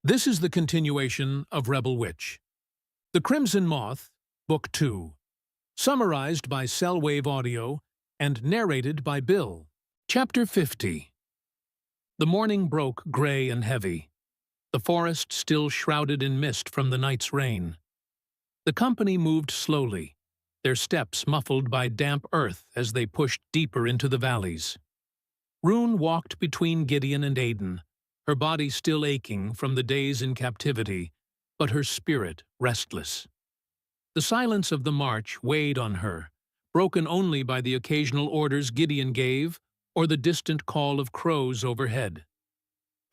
This is the continuation of Rebel Witch. The Crimson Moth, Book 2. Summarized by Cellwave Audio and narrated by Bill. Chapter 50. The morning broke gray and heavy, the forest still shrouded in mist from the night's rain. The company moved slowly, their steps muffled by damp earth as they pushed deeper into the valleys. Rune walked between Gideon and Aidan, her body still aching from the days in captivity, but her spirit restless. The silence of the march weighed on her, broken only by the occasional orders Gideon gave or the distant call of crows overhead.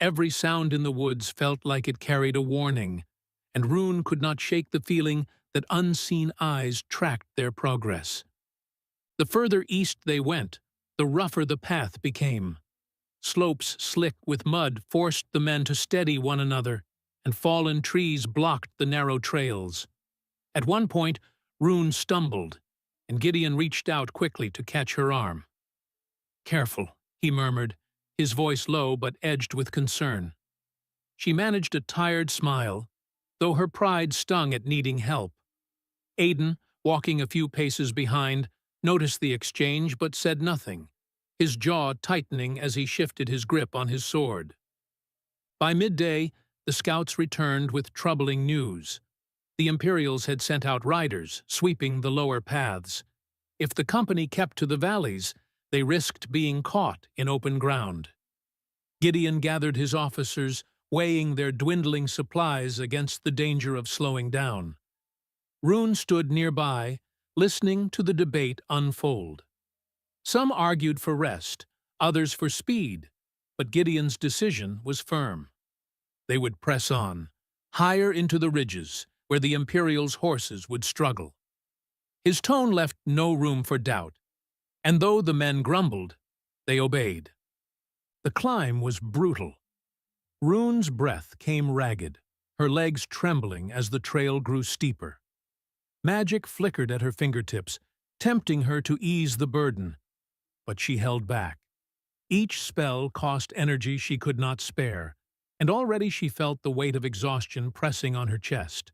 Every sound in the woods felt like it carried a warning, and Rune could not shake the feeling that unseen eyes tracked their progress. The further east they went, the rougher the path became. Slopes slick with mud forced the men to steady one another, and fallen trees blocked the narrow trails. At one point, Rune stumbled, and Gideon reached out quickly to catch her arm. "Careful," he murmured, his voice low but edged with concern. She managed a tired smile, though her pride stung at needing help. Aidan, walking a few paces behind, noticed the exchange but said nothing, his jaw tightening as he shifted his grip on his sword. By midday, the scouts returned with troubling news. The Imperials had sent out riders, sweeping the lower paths. If the company kept to the valleys, they risked being caught in open ground. Gideon gathered his officers, weighing their dwindling supplies against the danger of slowing down. Rune stood nearby, listening to the debate unfold. Some argued for rest, others for speed, but Gideon's decision was firm. They would press on, higher into the ridges, where the Imperials' horses would struggle. His tone left no room for doubt, and though the men grumbled, they obeyed. The climb was brutal. Rune's breath came ragged, her legs trembling as the trail grew steeper. Magic flickered at her fingertips, tempting her to ease the burden, but she held back. Each spell cost energy she could not spare, and already she felt the weight of exhaustion pressing on her chest.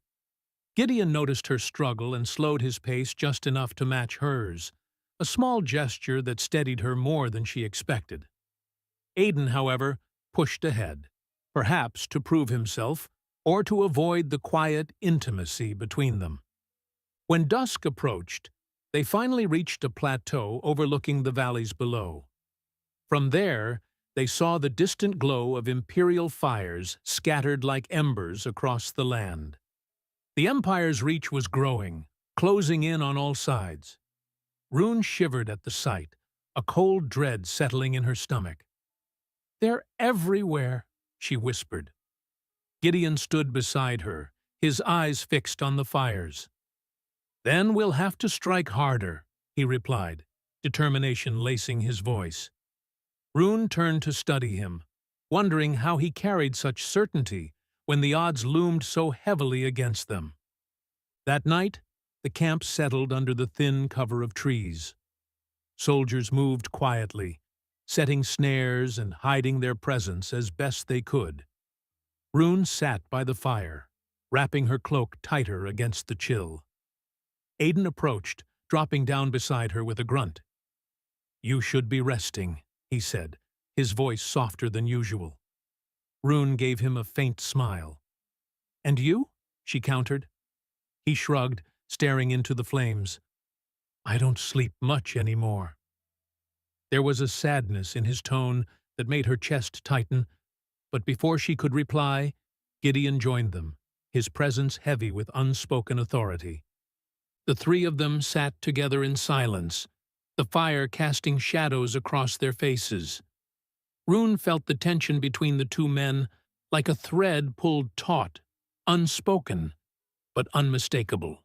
Gideon noticed her struggle and slowed his pace just enough to match hers, a small gesture that steadied her more than she expected. Aidan, however, pushed ahead, perhaps to prove himself or to avoid the quiet intimacy between them. When dusk approached, they finally reached a plateau overlooking the valleys below. From there, they saw the distant glow of Imperial fires scattered like embers across the land. The Empire's reach was growing, closing in on all sides. Rune shivered at the sight, a cold dread settling in her stomach. "They're everywhere," she whispered. Gideon stood beside her, his eyes fixed on the fires. "Then we'll have to strike harder," he replied, determination lacing his voice. Rune turned to study him, wondering how he carried such certainty when the odds loomed so heavily against them. That night, the camp settled under the thin cover of trees. Soldiers moved quietly, setting snares and hiding their presence as best they could. Rune sat by the fire, wrapping her cloak tighter against the chill. Aidan approached, dropping down beside her with a grunt. "You should be resting," he said, his voice softer than usual. Rune gave him a faint smile. "And you?" she countered. He shrugged, staring into the flames. "I don't sleep much anymore." There was a sadness in his tone that made her chest tighten, but before she could reply, Gideon joined them, his presence heavy with unspoken authority. The three of them sat together in silence, the fire casting shadows across their faces. Rune felt the tension between the two men like a thread pulled taut, unspoken, but unmistakable.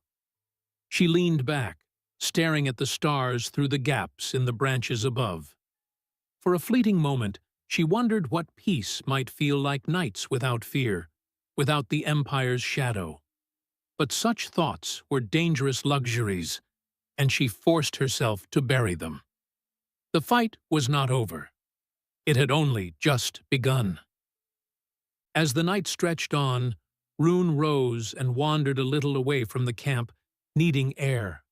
She leaned back, staring at the stars through the gaps in the branches above. For a fleeting moment, she wondered what peace might feel like nights without fear, without the Empire's shadow. But such thoughts were dangerous luxuries, and she forced herself to bury them. The fight was not over. It had only just begun. As the night stretched on, Rune rose and wandered a little away from the camp, needing air.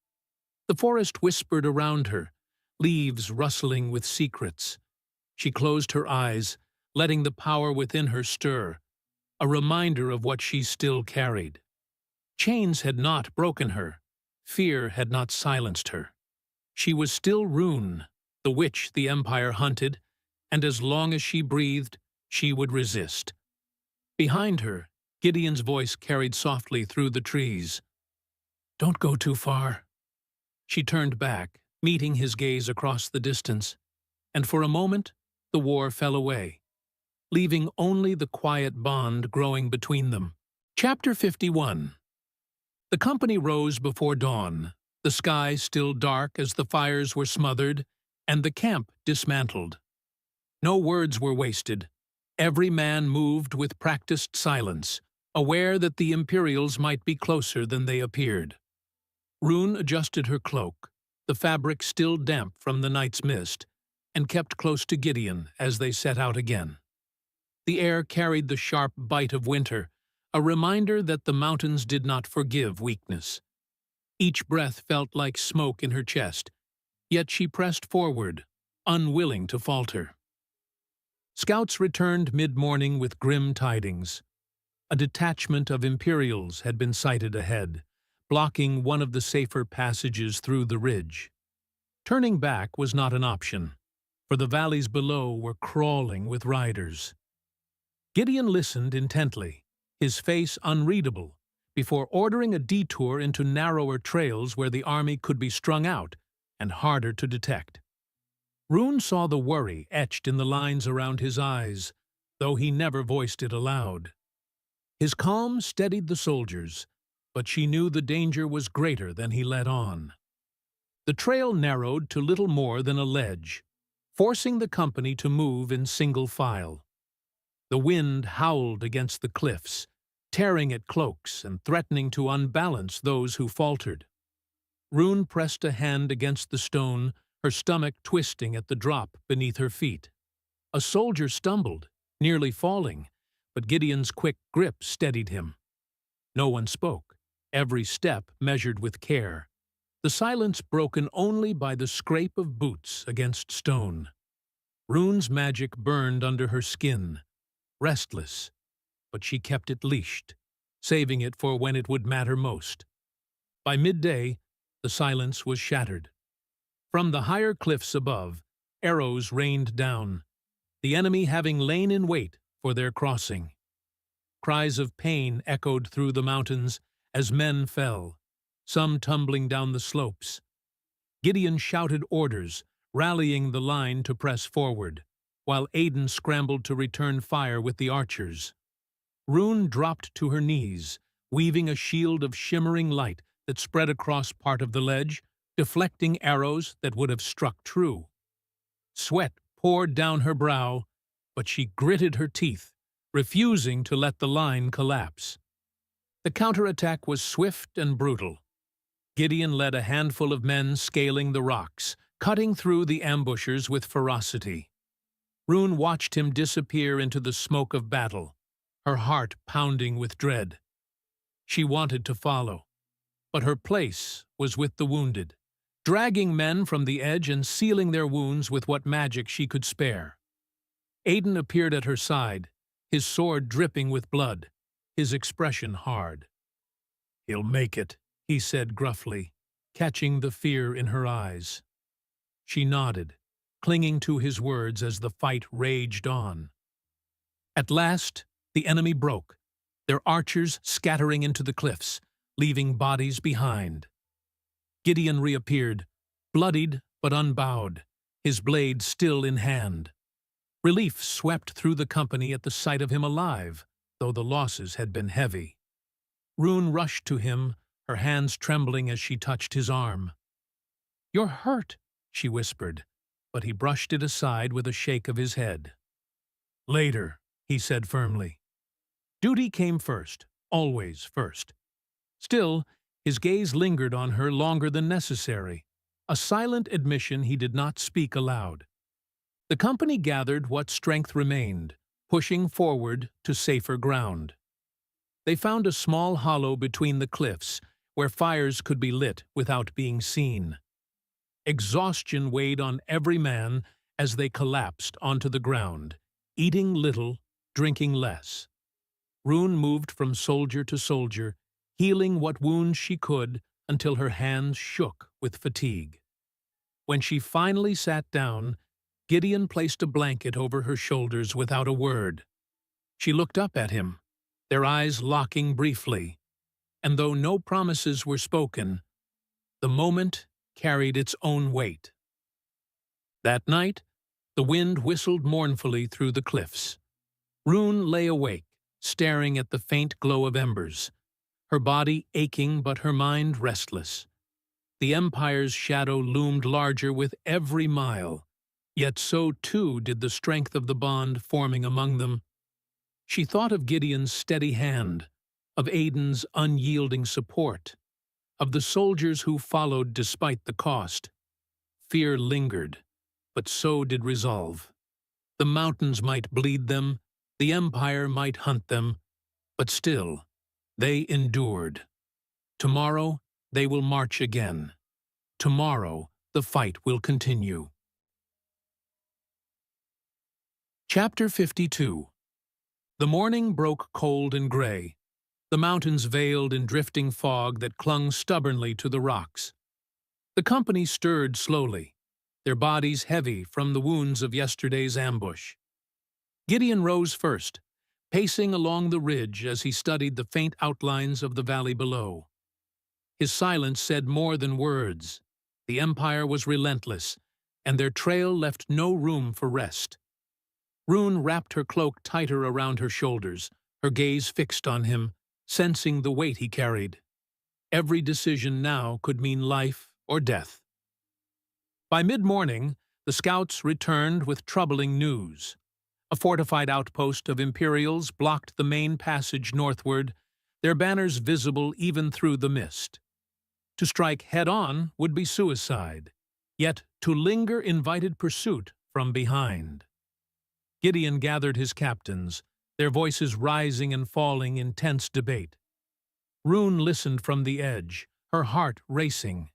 The forest whispered around her, leaves rustling with secrets. She closed her eyes, letting the power within her stir, a reminder of what she still carried. Chains had not broken her. Fear had not silenced her. She was still Rune, the witch the Empire hunted, and as long as she breathed, she would resist. Behind her, Gideon's voice carried softly through the trees. "Don't go too far." She turned back, meeting his gaze across the distance, and for a moment the war fell away, leaving only the quiet bond growing between them. Chapter 51. The company rose before dawn, the sky still dark as the fires were smothered, and the camp dismantled. No words were wasted. Every man moved with practiced silence, aware that the Imperials might be closer than they appeared. Rune adjusted her cloak, the fabric still damp from the night's mist, and kept close to Gideon as they set out again. The air carried the sharp bite of winter, a reminder that the mountains did not forgive weakness. Each breath felt like smoke in her chest, yet she pressed forward, unwilling to falter. Scouts returned mid-morning with grim tidings. A detachment of Imperials had been sighted ahead, blocking one of the safer passages through the ridge. Turning back was not an option, for the valleys below were crawling with riders. Gideon listened intently, his face unreadable, before ordering a detour into narrower trails where the army could be strung out and harder to detect. Rune saw the worry etched in the lines around his eyes, though he never voiced it aloud. His calm steadied the soldiers, but she knew the danger was greater than he let on. The trail narrowed to little more than a ledge, forcing the company to move in single file. The wind howled against the cliffs, tearing at cloaks and threatening to unbalance those who faltered. Rune pressed a hand against the stone, her stomach twisting at the drop beneath her feet. A soldier stumbled, nearly falling, but Gideon's quick grip steadied him. No one spoke, every step measured with care, the silence broken only by the scrape of boots against stone. Rune's magic burned under her skin, restless, but she kept it leashed, saving it for when it would matter most. By midday, the silence was shattered. From the higher cliffs above, arrows rained down, the enemy having lain in wait for their crossing. Cries of pain echoed through the mountains as men fell, some tumbling down the slopes. Gideon shouted orders, rallying the line to press forward, while Aidan scrambled to return fire with the archers. Rune dropped to her knees, weaving a shield of shimmering light that spread across part of the ledge, deflecting arrows that would have struck true. Sweat poured down her brow, but she gritted her teeth, refusing to let the line collapse. The counterattack was swift and brutal. Gideon led a handful of men scaling the rocks, cutting through the ambushers with ferocity. Rune watched him disappear into the smoke of battle, her heart pounding with dread. She wanted to follow, but her place was with the wounded, dragging men from the edge and sealing their wounds with what magic she could spare. Aidan appeared at her side, his sword dripping with blood, his expression hard. "He'll make it," he said gruffly, catching the fear in her eyes. She nodded, clinging to his words as the fight raged on. At last, the enemy broke, their archers scattering into the cliffs, leaving bodies behind. Gideon reappeared, bloodied but unbowed, his blade still in hand. Relief swept through the company at the sight of him alive, though the losses had been heavy. Rune rushed to him, her hands trembling as she touched his arm. "You're hurt," she whispered, but he brushed it aside with a shake of his head. "Later," he said firmly. Duty came first, always first. Still, his gaze lingered on her longer than necessary, a silent admission he did not speak aloud. The company gathered what strength remained, pushing forward to safer ground. They found a small hollow between the cliffs where fires could be lit without being seen. Exhaustion weighed on every man as they collapsed onto the ground, eating little, drinking less. Rune moved from soldier to soldier, healing what wounds she could until her hands shook with fatigue. When she finally sat down, Gideon placed a blanket over her shoulders without a word. She looked up at him, their eyes locking briefly, and though no promises were spoken, the moment carried its own weight. That night, the wind whistled mournfully through the cliffs. Rune lay awake, staring at the faint glow of embers, her body aching but her mind restless. The Empire's shadow loomed larger with every mile, yet so too did the strength of the bond forming among them. She thought of Gideon's steady hand, of Aiden's unyielding support, of the soldiers who followed despite the cost. Fear lingered, but so did resolve. The mountains might bleed them, the Empire might hunt them, but still, they endured. Tomorrow, they will march again. Tomorrow, the fight will continue. Chapter 52. The morning broke cold and gray, the mountains veiled in drifting fog that clung stubbornly to the rocks. The company stirred slowly, their bodies heavy from the wounds of yesterday's ambush. Gideon rose first, pacing along the ridge as he studied the faint outlines of the valley below. His silence said more than words. The Empire was relentless, and their trail left no room for rest. Rune wrapped her cloak tighter around her shoulders, her gaze fixed on him, sensing the weight he carried. Every decision now could mean life or death. By mid-morning, the scouts returned with troubling news. A fortified outpost of Imperials blocked the main passage northward, their banners visible even through the mist. To strike head-on would be suicide, yet to linger invited pursuit from behind. Gideon gathered his captains, their voices rising and falling in tense debate. Rune listened from the edge, her heart racing.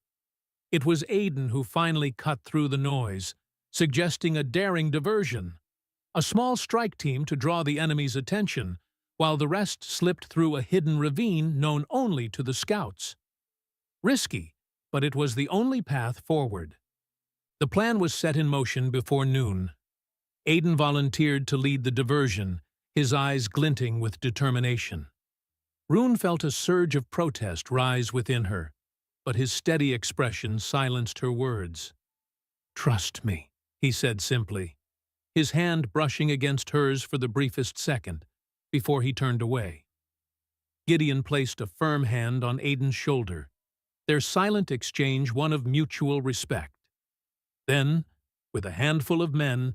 It was Aiden who finally cut through the noise, suggesting a daring diversion, a small strike team to draw the enemy's attention, while the rest slipped through a hidden ravine known only to the scouts. Risky, but it was the only path forward. The plan was set in motion before noon. Aiden volunteered to lead the diversion, his eyes glinting with determination. Rune felt a surge of protest rise within her, but his steady expression silenced her words. "Trust me," he said simply, his hand brushing against hers for the briefest second, before he turned away. Gideon placed a firm hand on Aiden's shoulder, their silent exchange one of mutual respect. Then, with a handful of men,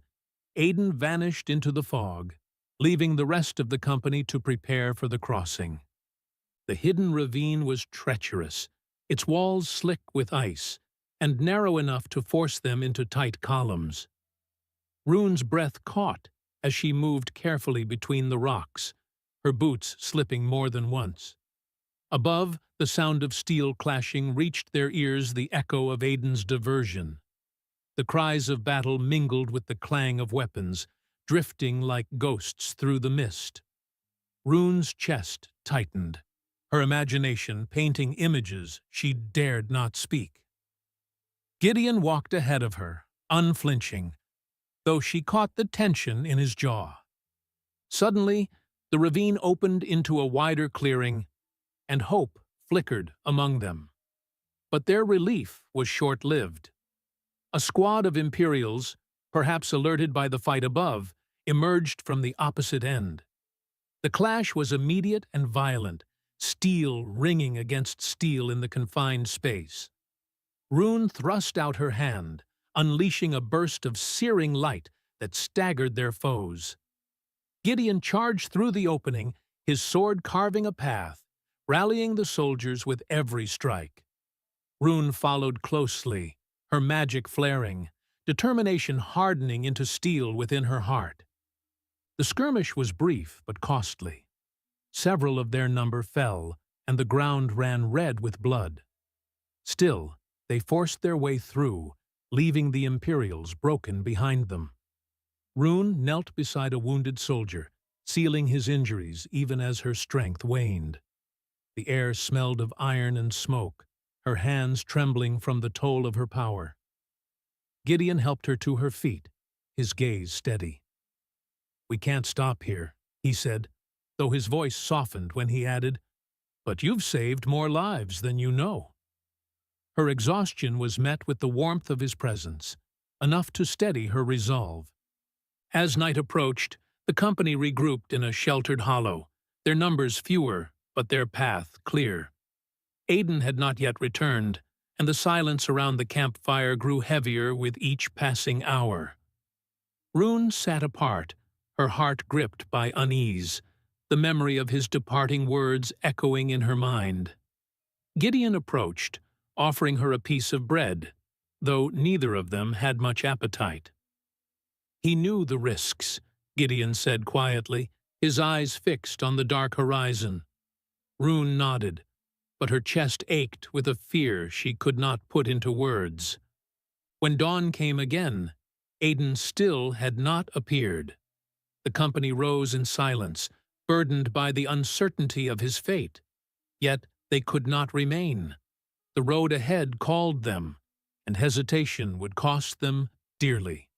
Aiden vanished into the fog, leaving the rest of the company to prepare for the crossing. The hidden ravine was treacherous, its walls slick with ice, and narrow enough to force them into tight columns. Rune's breath caught as she moved carefully between the rocks, her boots slipping more than once. Above, the sound of steel clashing reached their ears the echo of Aiden's diversion. The cries of battle mingled with the clang of weapons, drifting like ghosts through the mist. Rune's chest tightened, her imagination painting images she dared not speak. Gideon walked ahead of her, unflinching, though she caught the tension in his jaw. Suddenly, the ravine opened into a wider clearing, and hope flickered among them. But their relief was short-lived. A squad of Imperials, perhaps alerted by the fight above, emerged from the opposite end. The clash was immediate and violent, steel ringing against steel in the confined space. Rune thrust out her hand, unleashing a burst of searing light that staggered their foes. Gideon charged through the opening, his sword carving a path, rallying the soldiers with every strike. Rune followed closely, her magic flaring, determination hardening into steel within her heart. The skirmish was brief but costly. Several of their number fell, and the ground ran red with blood. Still, they forced their way through, leaving the Imperials broken behind them. Rune knelt beside a wounded soldier, sealing his injuries even as her strength waned. The air smelled of iron and smoke, her hands trembling from the toll of her power. Gideon helped her to her feet, his gaze steady. "We can't stop here," he said, though his voice softened when he added, "But you've saved more lives than you know." Her exhaustion was met with the warmth of his presence, enough to steady her resolve. As night approached, the company regrouped in a sheltered hollow, their numbers fewer, but their path clear. Aidan had not yet returned, and the silence around the campfire grew heavier with each passing hour. Rune sat apart, her heart gripped by unease, the memory of his departing words echoing in her mind. Gideon approached, offering her a piece of bread, though neither of them had much appetite. "He knew the risks," Gideon said quietly, his eyes fixed on the dark horizon. Rune nodded, but her chest ached with a fear she could not put into words. When dawn came again, Aidan still had not appeared. The company rose in silence, burdened by the uncertainty of his fate. Yet they could not remain. The road ahead called them, and hesitation would cost them dearly.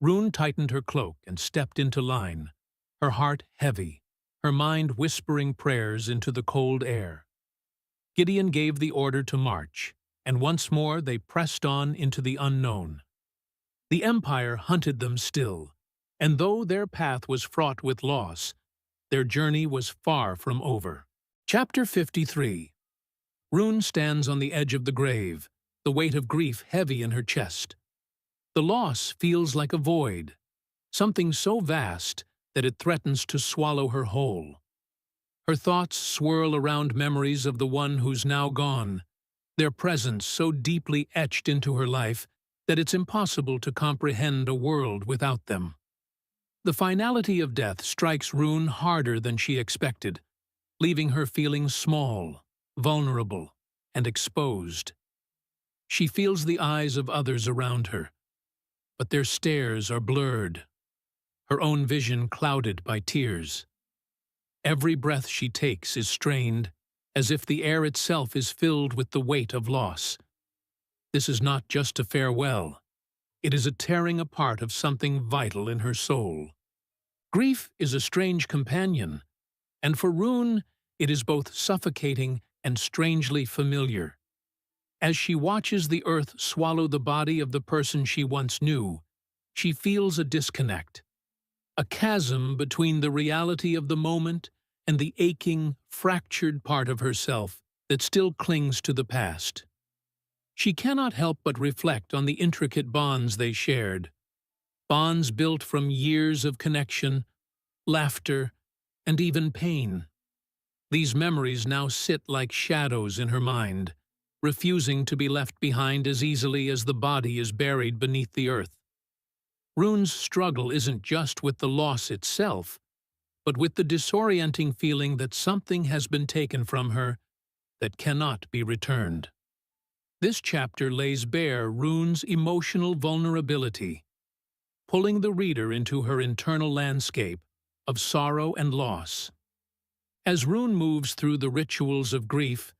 Rune tightened her cloak and stepped into line, her heart heavy, her mind whispering prayers into the cold air. Gideon gave the order to march, and once more they pressed on into the unknown. The Empire hunted them still, and though their path was fraught with loss, their journey was far from over. Chapter 53. Rune stands on the edge of the grave, the weight of grief heavy in her chest. The loss feels like a void, something so vast that it threatens to swallow her whole. Her thoughts swirl around memories of the one who's now gone, their presence so deeply etched into her life that it's impossible to comprehend a world without them. The finality of death strikes Rune harder than she expected, leaving her feeling small, vulnerable, and exposed. She feels the eyes of others around her, but their stares are blurred, her own vision clouded by tears. Every breath she takes is strained, as if the air itself is filled with the weight of loss. This is not just a farewell. It is a tearing apart of something vital in her soul. Grief is a strange companion, and for Rune, it is both suffocating and strangely familiar. As she watches the earth swallow the body of the person she once knew, she feels a disconnect, a chasm between the reality of the moment and the aching, fractured part of herself that still clings to the past. She cannot help but reflect on the intricate bonds they shared, bonds built from years of connection, laughter, and even pain. These memories now sit like shadows in her mind, refusing to be left behind as easily as the body is buried beneath the earth. Rune's struggle isn't just with the loss itself, but with the disorienting feeling that something has been taken from her that cannot be returned. This chapter lays bare Rune's emotional vulnerability, pulling the reader into her internal landscape of sorrow and loss. As Rune moves through the rituals of grief,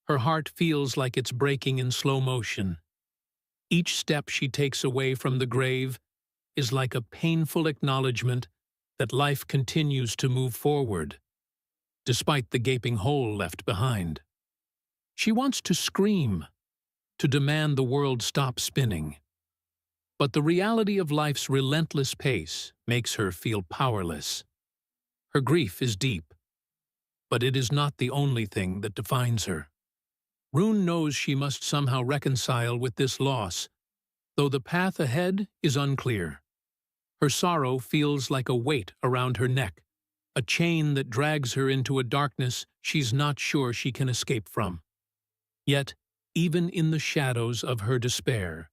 her heart feels like it's breaking in slow motion. Each step she takes away from the grave is like a painful acknowledgement that life continues to move forward, despite the gaping hole left behind. She wants to scream, to demand the world stop spinning. But the reality of life's relentless pace makes her feel powerless. Her grief is deep, but it is not the only thing that defines her. Rune knows she must somehow reconcile with this loss, though the path ahead is unclear. Her sorrow feels like a weight around her neck, a chain that drags her into a darkness she's not sure she can escape from. Yet, even in the shadows of her despair,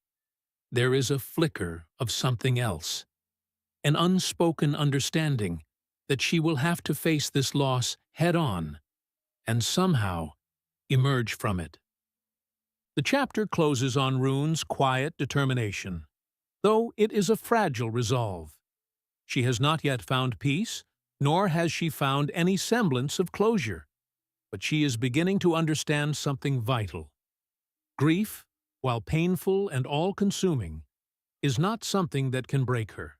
there is a flicker of something else. an unspoken understanding that she will have to face this loss head-on and somehow emerge from it. The chapter closes on Rune's quiet determination, though it is a fragile resolve. She has not yet found peace, nor has she found any semblance of closure, but she is beginning to understand something vital. Grief, while painful and all-consuming, is not something that can break her.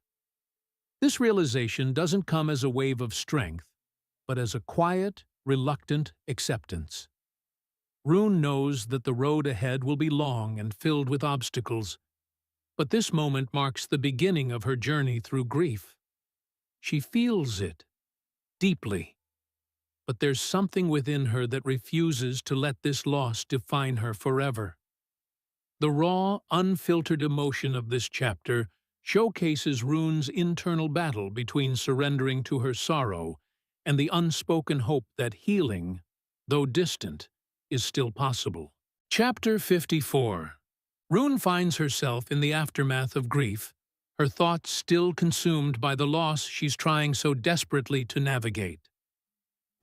This realization doesn't come as a wave of strength, but as a quiet, reluctant acceptance. Rune knows that the road ahead will be long and filled with obstacles, but this moment marks the beginning of her journey through grief. She feels it deeply, but there's something within her that refuses to let this loss define her forever. The raw, unfiltered emotion of this chapter showcases Rune's internal battle between surrendering to her sorrow and the unspoken hope that healing, though distant, is still possible. Chapter 54. Rune finds herself in the aftermath of grief, her thoughts still consumed by the loss she's trying so desperately to navigate.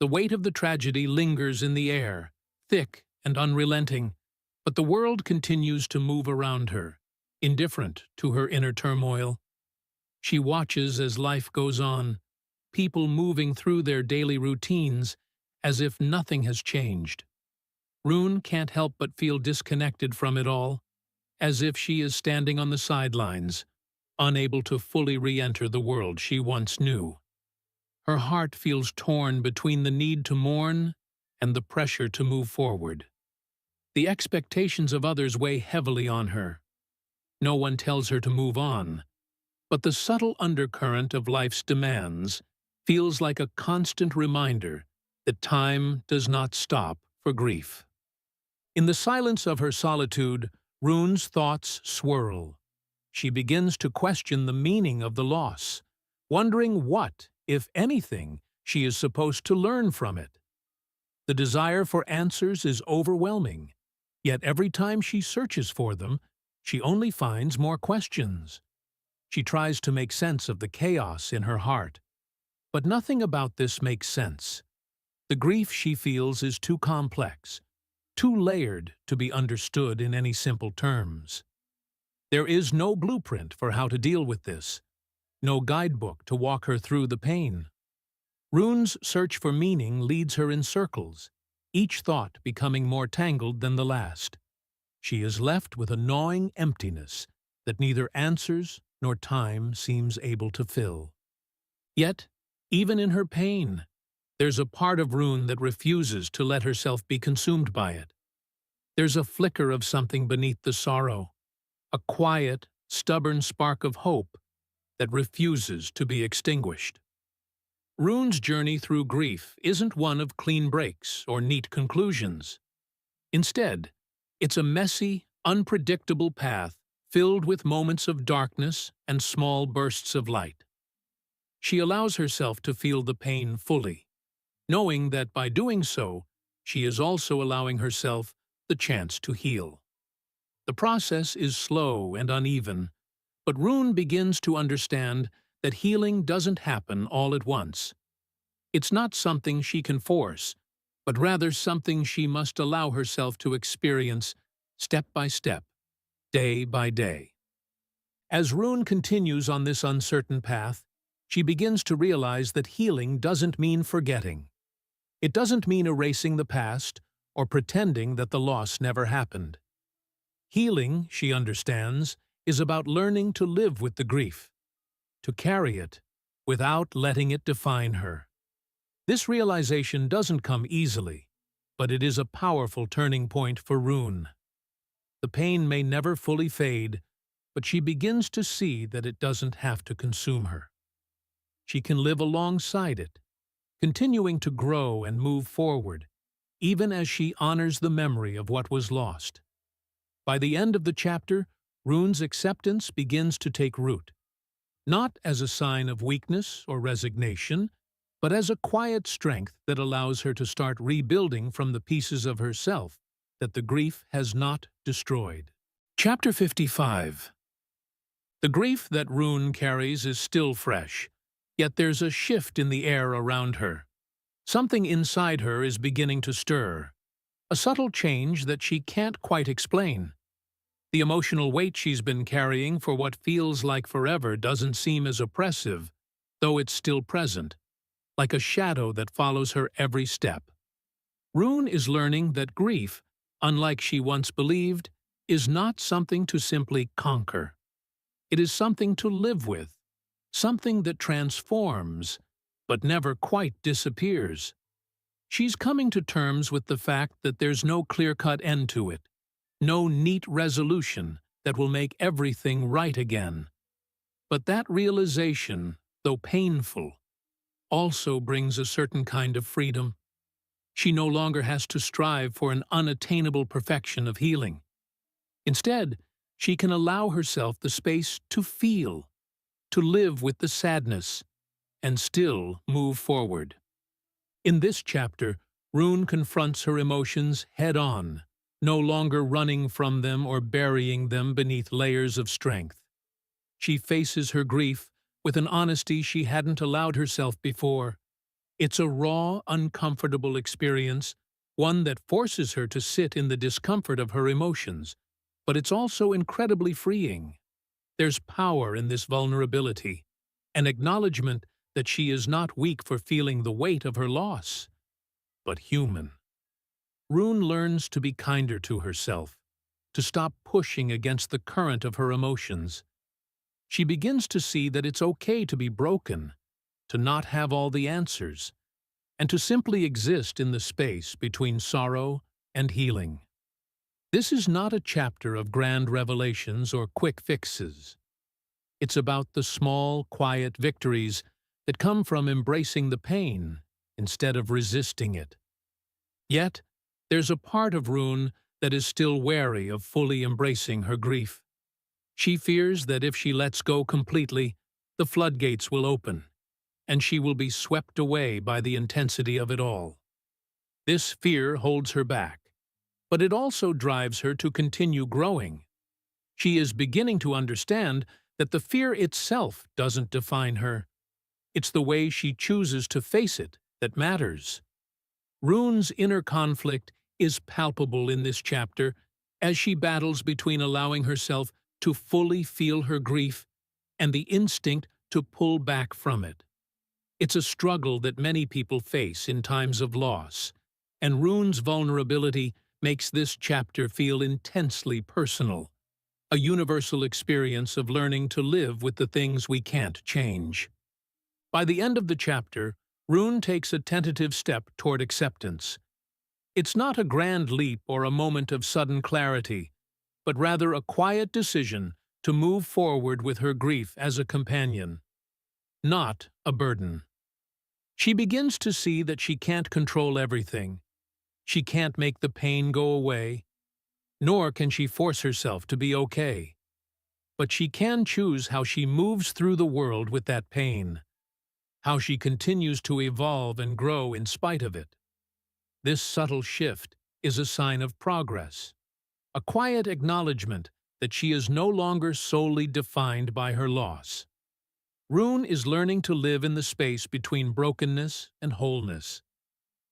The weight of the tragedy lingers in the air, thick and unrelenting, but the world continues to move around her, indifferent to her inner turmoil. She watches as life goes on, people moving through their daily routines as if nothing has changed. Rune can't help but feel disconnected from it all, as if she is standing on the sidelines, unable to fully re-enter the world she once knew. Her heart feels torn between the need to mourn and the pressure to move forward. The expectations of others weigh heavily on her. No one tells her to move on, but the subtle undercurrent of life's demands feels like a constant reminder that time does not stop for grief. In the silence of her solitude, Rune's thoughts swirl. She begins to question the meaning of the loss, wondering what, if anything, she is supposed to learn from it. The desire for answers is overwhelming, yet every time she searches for them, she only finds more questions. She tries to make sense of the chaos in her heart, but nothing about this makes sense. The grief she feels is too complex, too layered to be understood in any simple terms. There is no blueprint for how to deal with this, no guidebook to walk her through the pain. Rune's search for meaning leads her in circles, each thought becoming more tangled than the last. She is left with a gnawing emptiness that neither answers nor time seems able to fill. Yet, even in her pain, there's a part of Rune that refuses to let herself be consumed by it. There's a flicker of something beneath the sorrow, a quiet, stubborn spark of hope that refuses to be extinguished. Rune's journey through grief isn't one of clean breaks or neat conclusions. Instead, it's a messy, unpredictable path filled with moments of darkness and small bursts of light. She allows herself to feel the pain fully, knowing that by doing so, she is also allowing herself the chance to heal. The process is slow and uneven, but Rune begins to understand that healing doesn't happen all at once. It's not something she can force, but rather something she must allow herself to experience step by step, day by day. As Rune continues on this uncertain path, she begins to realize that healing doesn't mean forgetting. It doesn't mean erasing the past or pretending that the loss never happened. Healing, she understands, is about learning to live with the grief, to carry it without letting it define her. This realization doesn't come easily, but it is a powerful turning point for Rune. The pain may never fully fade, but she begins to see that it doesn't have to consume her. She can live alongside it, continuing to grow and move forward, even as she honors the memory of what was lost. By the end of the chapter, Rune's acceptance begins to take root, not as a sign of weakness or resignation, but as a quiet strength that allows her to start rebuilding from the pieces of herself that the grief has not destroyed. Chapter 55. The grief that Rune carries is still fresh, yet there's a shift in the air around her. Something inside her is beginning to stir, a subtle change that she can't quite explain. The emotional weight she's been carrying for what feels like forever doesn't seem as oppressive, though it's still present, like a shadow that follows her every step. Rune is learning that grief, unlike she once believed, is not something to simply conquer. It is something to live with, something that transforms, but never quite disappears. She's coming to terms with the fact that there's no clear-cut end to it, no neat resolution that will make everything right again. But that realization, though painful, also brings a certain kind of freedom. She no longer has to strive for an unattainable perfection of healing. Instead, she can allow herself the space to feel, to live with the sadness, and still move forward. In this chapter, Rune confronts her emotions head-on, no longer running from them or burying them beneath layers of strength. She faces her grief with an honesty she hadn't allowed herself before. It's a raw, uncomfortable experience, one that forces her to sit in the discomfort of her emotions, but it's also incredibly freeing. There's power in this vulnerability, an acknowledgement that she is not weak for feeling the weight of her loss, but human. Rune learns to be kinder to herself, to stop pushing against the current of her emotions. She begins to see that it's okay to be broken, to not have all the answers, and to simply exist in the space between sorrow and healing. This is not a chapter of grand revelations or quick fixes. It's about the small, quiet victories that come from embracing the pain instead of resisting it. Yet, there's a part of Rune that is still wary of fully embracing her grief. She fears that if she lets go completely, the floodgates will open, and she will be swept away by the intensity of it all. This fear holds her back, but it also drives her to continue growing. She is beginning to understand that the fear itself doesn't define her. It's the way she chooses to face it that matters. Rune's inner conflict is palpable in this chapter as she battles between allowing herself to fully feel her grief and the instinct to pull back from it. It's a struggle that many people face in times of loss, and Rune's vulnerability makes this chapter feel intensely personal, a universal experience of learning to live with the things we can't change. By the end of the chapter, Rune takes a tentative step toward acceptance. It's not a grand leap or a moment of sudden clarity, but rather a quiet decision to move forward with her grief as a companion, not a burden. She begins to see that she can't control everything. She can't make the pain go away, nor can she force herself to be okay. But she can choose how she moves through the world with that pain, how she continues to evolve and grow in spite of it. This subtle shift is a sign of progress, a quiet acknowledgement that she is no longer solely defined by her loss. Rune is learning to live in the space between brokenness and wholeness,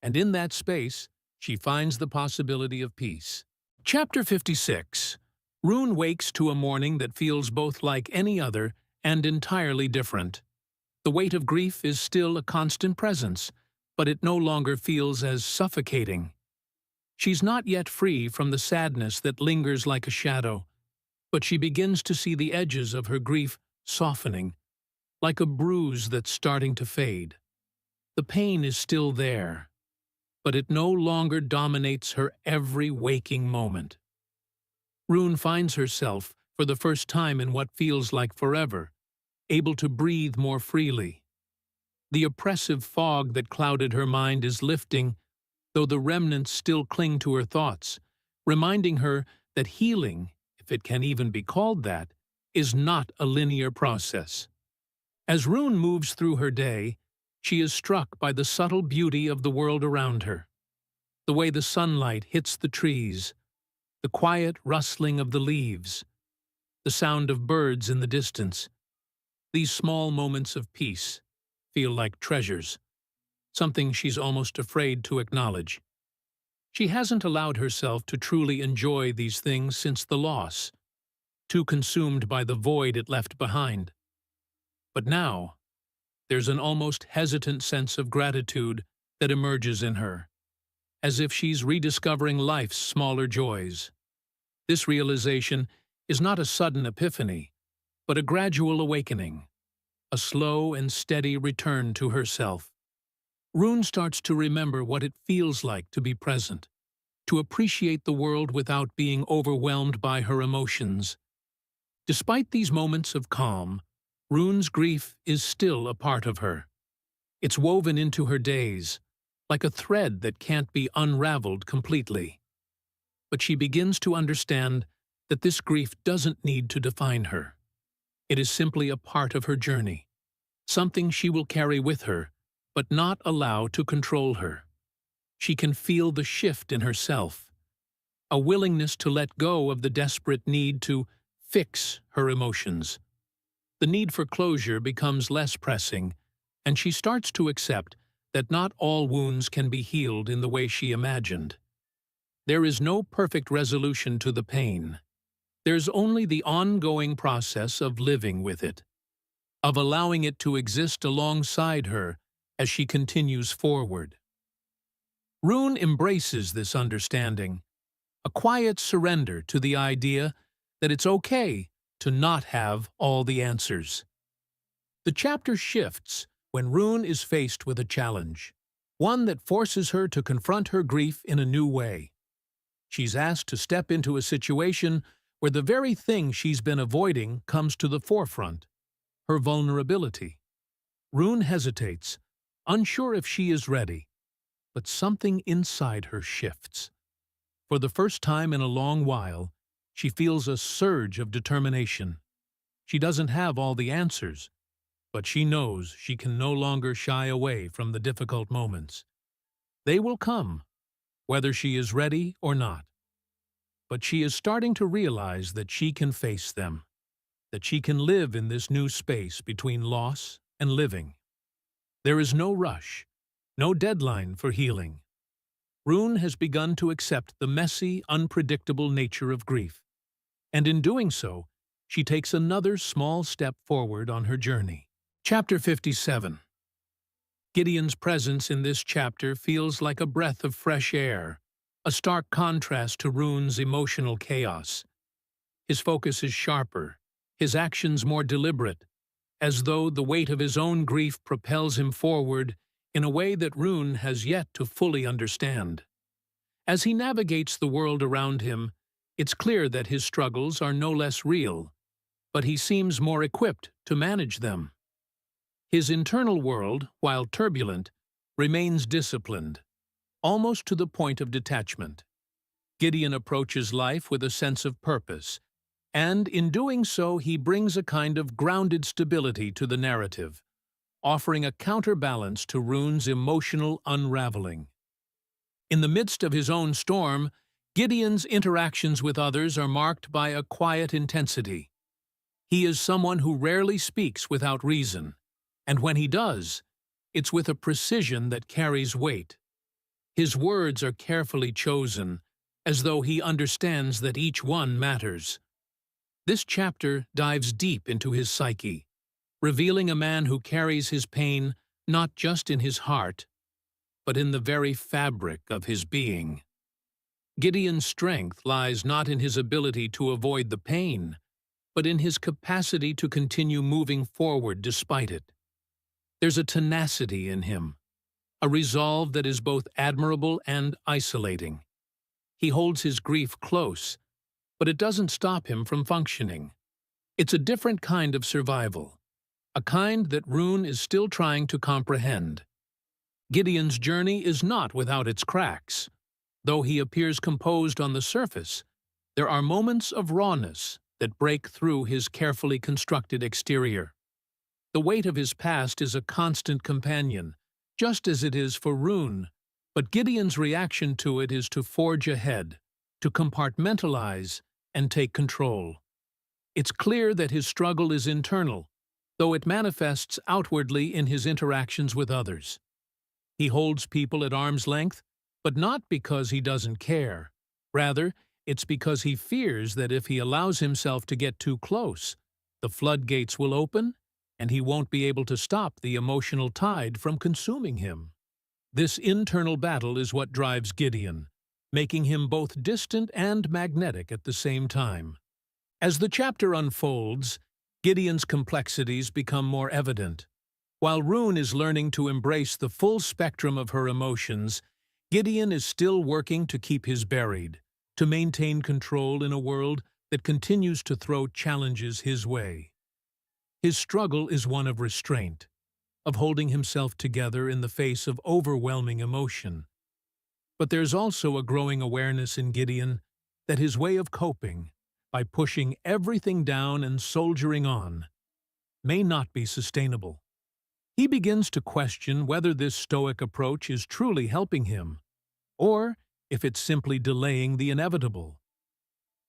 and in that space, she finds the possibility of peace. Chapter 56. Rune wakes to a morning that feels both like any other and entirely different. The weight of grief is still a constant presence, but it no longer feels as suffocating. She's not yet free from the sadness that lingers like a shadow, but she begins to see the edges of her grief softening, like a bruise that's starting to fade. The pain is still there, but it no longer dominates her every waking moment. Rune finds herself, for the first time in what feels like forever, able to breathe more freely. The oppressive fog that clouded her mind is lifting, though the remnants still cling to her thoughts, reminding her that healing, if it can even be called that, is not a linear process. As Rune moves through her day, she is struck by the subtle beauty of the world around her. The way the sunlight hits the trees, the quiet rustling of the leaves, the sound of birds in the distance. These small moments of peace feel like treasures, something she's almost afraid to acknowledge. She hasn't allowed herself to truly enjoy these things since the loss, too consumed by the void it left behind. But now, there's an almost hesitant sense of gratitude that emerges in her, as if she's rediscovering life's smaller joys. This realization is not a sudden epiphany, but a gradual awakening, a slow and steady return to herself. Rune starts to remember what it feels like to be present, to appreciate the world without being overwhelmed by her emotions. Despite these moments of calm, Rune's grief is still a part of her. It's woven into her days, like a thread that can't be unraveled completely. But she begins to understand that this grief doesn't need to define her. It is simply a part of her journey, something she will carry with her, but not allow to control her. She can feel the shift in herself, a willingness to let go of the desperate need to fix her emotions. The need for closure becomes less pressing, and she starts to accept that not all wounds can be healed in the way she imagined. There is no perfect resolution to the pain. There's only the ongoing process of living with it, of allowing it to exist alongside her as she continues forward. Rune embraces this understanding, a quiet surrender to the idea that it's okay to not have all the answers. The chapter shifts when Rune is faced with a challenge, one that forces her to confront her grief in a new way. She's asked to step into a situation where the very thing she's been avoiding comes to the forefront, her vulnerability. Rune hesitates, unsure if she is ready, but something inside her shifts. For the first time in a long while, she feels a surge of determination. She doesn't have all the answers, but she knows she can no longer shy away from the difficult moments. They will come, whether she is ready or not. But she is starting to realize that she can face them, that she can live in this new space between loss and living. There is no rush, no deadline for healing. Rune has begun to accept the messy, unpredictable nature of grief, and in doing so, she takes another small step forward on her journey. Chapter 57. Gideon's presence in this chapter feels like a breath of fresh air, a stark contrast to Rune's emotional chaos. His focus is sharper, his actions more deliberate, as though the weight of his own grief propels him forward in a way that Rune has yet to fully understand. As he navigates the world around him, it's clear that his struggles are no less real, but he seems more equipped to manage them. His internal world, while turbulent, remains disciplined, almost to the point of detachment. Gideon approaches life with a sense of purpose, and in doing so he brings a kind of grounded stability to the narrative, offering a counterbalance to Rune's emotional unraveling. In the midst of his own storm, Gideon's interactions with others are marked by a quiet intensity. He is someone who rarely speaks without reason, and when he does, it's with a precision that carries weight. His words are carefully chosen, as though he understands that each one matters. This chapter dives deep into his psyche, revealing a man who carries his pain not just in his heart, but in the very fabric of his being. Gideon's strength lies not in his ability to avoid the pain, but in his capacity to continue moving forward despite it. There's a tenacity in him, a resolve that is both admirable and isolating. He holds his grief close, but it doesn't stop him from functioning. It's a different kind of survival, a kind that Rune is still trying to comprehend. Gideon's journey is not without its cracks. Though he appears composed on the surface, there are moments of rawness that break through his carefully constructed exterior. The weight of his past is a constant companion, just as it is for Rune, but Gideon's reaction to it is to forge ahead, to compartmentalize and take control. It's clear that his struggle is internal, though it manifests outwardly in his interactions with others. He holds people at arm's length, but not because he doesn't care. Rather, it's because he fears that if he allows himself to get too close, the floodgates will open and he won't be able to stop the emotional tide from consuming him. This internal battle is what drives Gideon, making him both distant and magnetic at the same time. As the chapter unfolds, Gideon's complexities become more evident. While Rune is learning to embrace the full spectrum of her emotions, Gideon is still working to keep his buried, to maintain control in a world that continues to throw challenges his way. His struggle is one of restraint, of holding himself together in the face of overwhelming emotion. But there's also a growing awareness in Gideon that his way of coping, by pushing everything down and soldiering on, may not be sustainable. He begins to question whether this stoic approach is truly helping him, or if it's simply delaying the inevitable.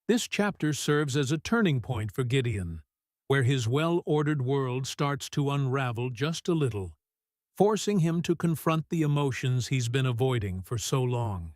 This chapter serves as a turning point for Gideon, where his well-ordered world starts to unravel just a little, forcing him to confront the emotions he's been avoiding for so long.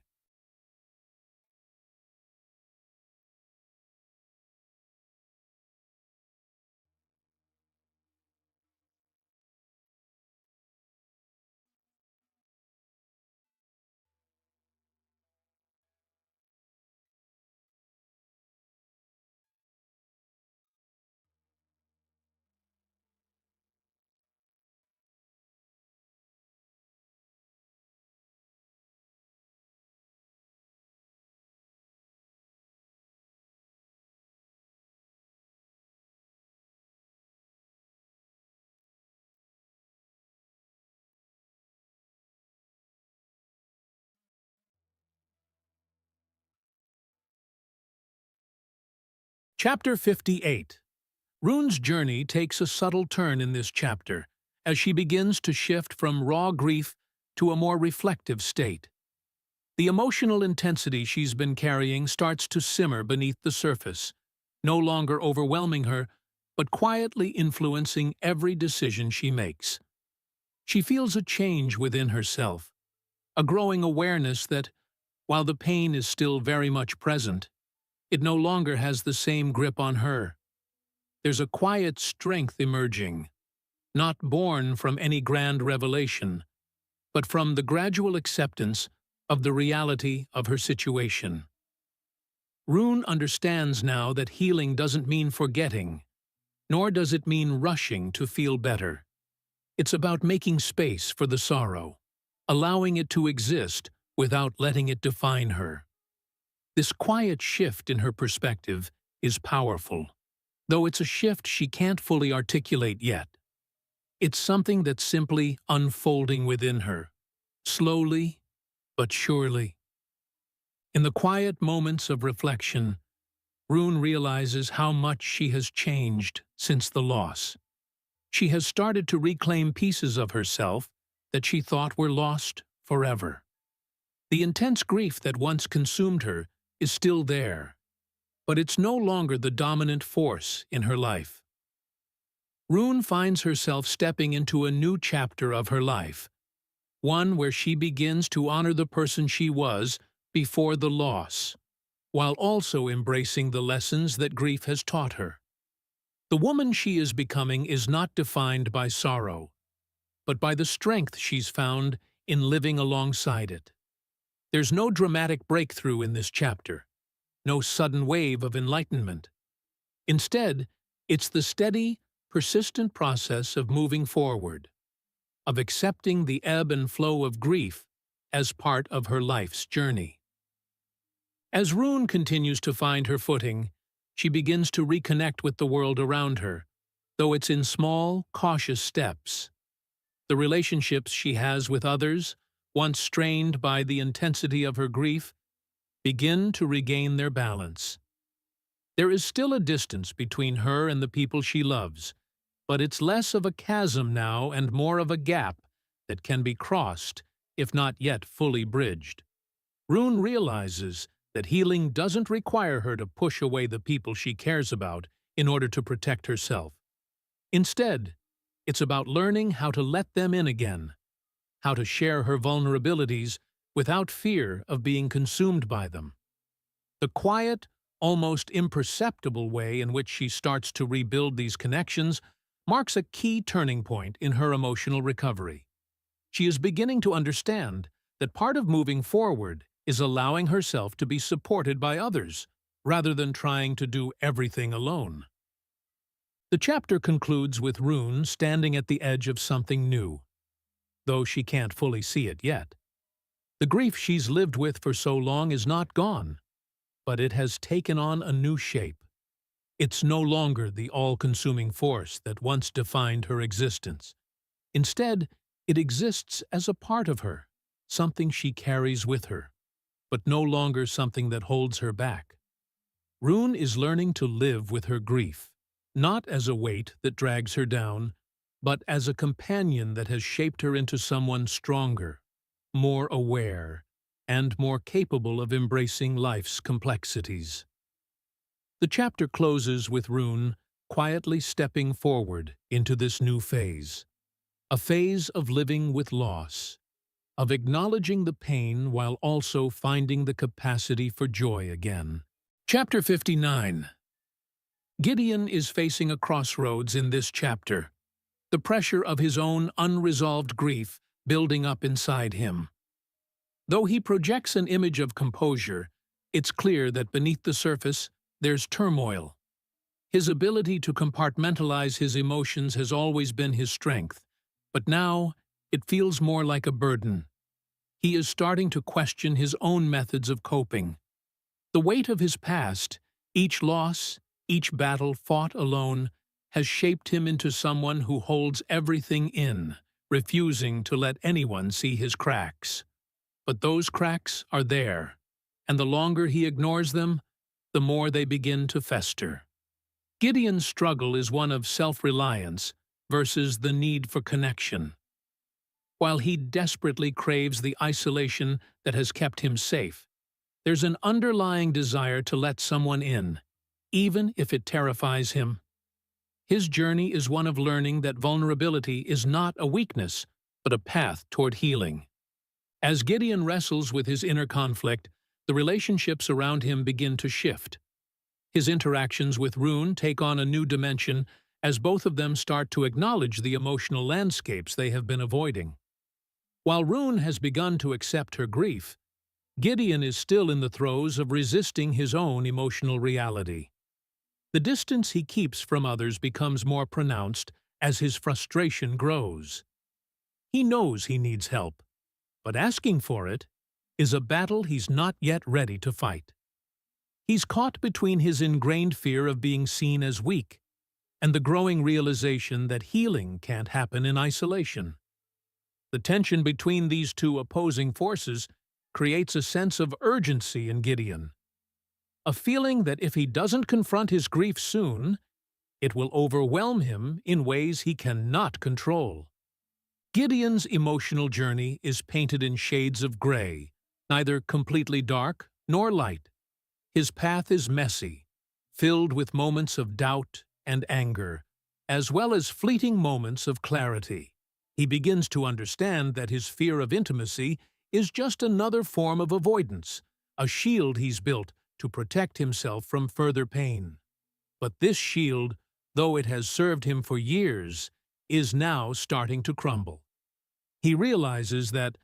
Chapter 58. Rune's journey takes a subtle turn in this chapter, as she begins to shift from raw grief to a more reflective state. The emotional intensity she's been carrying starts to simmer beneath the surface, no longer overwhelming her, but quietly influencing every decision she makes. She feels a change within herself, a growing awareness that, while the pain is still very much present, it no longer has the same grip on her. There's a quiet strength emerging, not born from any grand revelation, but from the gradual acceptance of the reality of her situation. Rune understands now that healing doesn't mean forgetting, nor does it mean rushing to feel better. It's about making space for the sorrow, allowing it to exist without letting it define her. This quiet shift in her perspective is powerful, though it's a shift she can't fully articulate yet. It's something that's simply unfolding within her, slowly but surely. In the quiet moments of reflection, Rune realizes how much she has changed since the loss. She has started to reclaim pieces of herself that she thought were lost forever. The intense grief that once consumed her is still there, but it's no longer the dominant force in her life. Rune finds herself stepping into a new chapter of her life, one where she begins to honor the person she was before the loss, while also embracing the lessons that grief has taught her. The woman she is becoming is not defined by sorrow, but by the strength she's found in living alongside it. There's no dramatic breakthrough in this chapter, no sudden wave of enlightenment. Instead, it's the steady, persistent process of moving forward, of accepting the ebb and flow of grief as part of her life's journey. As Rune continues to find her footing, she begins to reconnect with the world around her, though it's in small, cautious steps. The relationships she has with others, once strained by the intensity of her grief, begin to regain their balance. There is still a distance between her and the people she loves, but it's less of a chasm now and more of a gap that can be crossed, if not yet fully bridged. Rune realizes that healing doesn't require her to push away the people she cares about in order to protect herself. Instead, it's about learning how to let them in again, how to share her vulnerabilities without fear of being consumed by them. The quiet, almost imperceptible way in which she starts to rebuild these connections marks a key turning point in her emotional recovery. She is beginning to understand that part of moving forward is allowing herself to be supported by others, rather than trying to do everything alone. The chapter concludes with Rune standing at the edge of something new, though she can't fully see it yet. The grief she's lived with for so long is not gone, but it has taken on a new shape. It's no longer the all-consuming force that once defined her existence. Instead, it exists as a part of her, something she carries with her, but no longer something that holds her back. Rune is learning to live with her grief, not as a weight that drags her down, but as a companion that has shaped her into someone stronger, more aware, and more capable of embracing life's complexities. The chapter closes with Rune quietly stepping forward into this new phase, a phase of living with loss, of acknowledging the pain while also finding the capacity for joy again. Chapter 59. Gideon is facing a crossroads in this chapter, the pressure of his own unresolved grief building up inside him. Though he projects an image of composure, it's clear that beneath the surface there's turmoil. His ability to compartmentalize his emotions has always been his strength, but now it feels more like a burden. He is starting to question his own methods of coping. The weight of his past, each loss, each battle fought alone, has shaped him into someone who holds everything in, refusing to let anyone see his cracks. But those cracks are there, and the longer he ignores them, the more they begin to fester. Gideon's struggle is one of self-reliance versus the need for connection. While he desperately craves the isolation that has kept him safe, there's an underlying desire to let someone in, even if it terrifies him. His journey is one of learning that vulnerability is not a weakness, but a path toward healing. As Gideon wrestles with his inner conflict, the relationships around him begin to shift. His interactions with Rune take on a new dimension as both of them start to acknowledge the emotional landscapes they have been avoiding. While Rune has begun to accept her grief, Gideon is still in the throes of resisting his own emotional reality. The distance he keeps from others becomes more pronounced as his frustration grows. He knows he needs help, but asking for it is a battle he's not yet ready to fight. He's caught between his ingrained fear of being seen as weak and the growing realization that healing can't happen in isolation. The tension between these two opposing forces creates a sense of urgency in Gideon, a feeling that if he doesn't confront his grief soon, it will overwhelm him in ways he cannot control. Gideon's emotional journey is painted in shades of gray, neither completely dark nor light. His path is messy, filled with moments of doubt and anger, as well as fleeting moments of clarity. He begins to understand that his fear of intimacy is just another form of avoidance, a shield he's built to protect himself from further pain. But this shield, though it has served him for years, is now starting to crumble. He realizes that,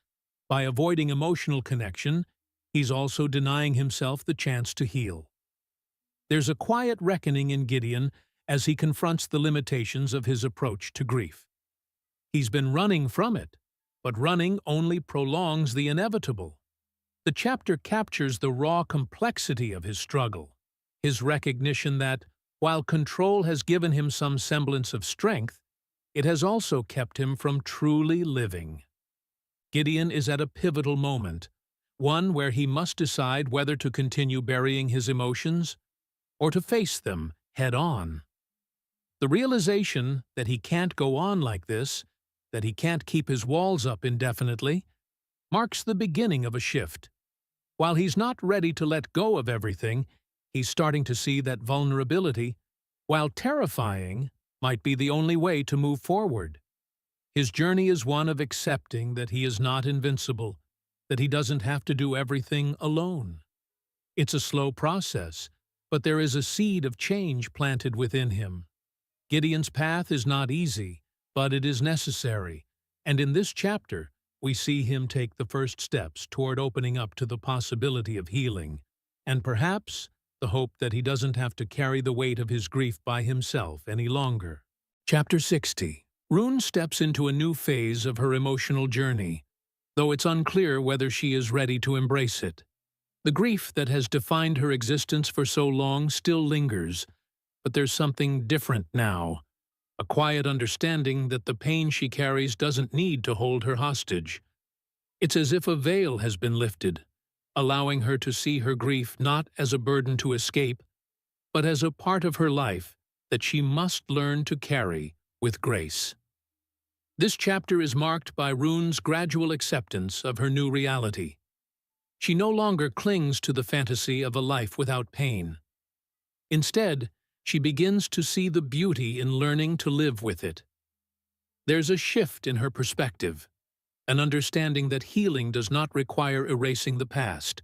by avoiding emotional connection, he's also denying himself the chance to heal. There's a quiet reckoning in Gideon as he confronts the limitations of his approach to grief. He's been running from it, but running only prolongs the inevitable. The chapter captures the raw complexity of his struggle, his recognition that, while control has given him some semblance of strength, it has also kept him from truly living. Gideon is at a pivotal moment, one where he must decide whether to continue burying his emotions or to face them head-on. The realization that he can't go on like this, that he can't keep his walls up indefinitely, marks the beginning of a shift. While he's not ready to let go of everything, he's starting to see that vulnerability, while terrifying, might be the only way to move forward. His journey is one of accepting that he is not invincible, that he doesn't have to do everything alone. It's a slow process, but there is a seed of change planted within him. Gideon's path is not easy, but it is necessary, and in this chapter, we see him take the first steps toward opening up to the possibility of healing, and perhaps the hope that he doesn't have to carry the weight of his grief by himself any longer. Chapter 60. Rune steps into a new phase of her emotional journey, though it's unclear whether she is ready to embrace it. The grief that has defined her existence for so long still lingers, but there's something different now, a quiet understanding that the pain she carries doesn't need to hold her hostage. It's as if a veil has been lifted, allowing her to see her grief not as a burden to escape, but as a part of her life that she must learn to carry with grace. This chapter is marked by Rune's gradual acceptance of her new reality. She no longer clings to the fantasy of a life without pain. Instead, she begins to see the beauty in learning to live with it. There's a shift in her perspective, an understanding that healing does not require erasing the past.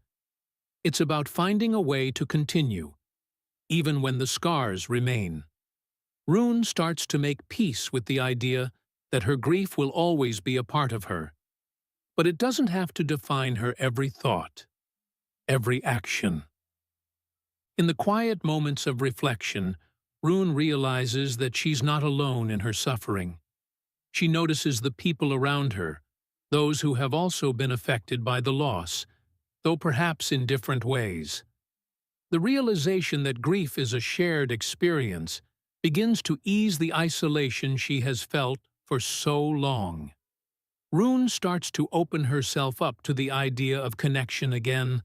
It's about finding a way to continue, even when the scars remain. Rune starts to make peace with the idea that her grief will always be a part of her, but it doesn't have to define her every thought, every action. In the quiet moments of reflection, Rune realizes that she's not alone in her suffering. She notices the people around her, those who have also been affected by the loss, though perhaps in different ways. The realization that grief is a shared experience begins to ease the isolation she has felt for so long. Rune starts to open herself up to the idea of connection again,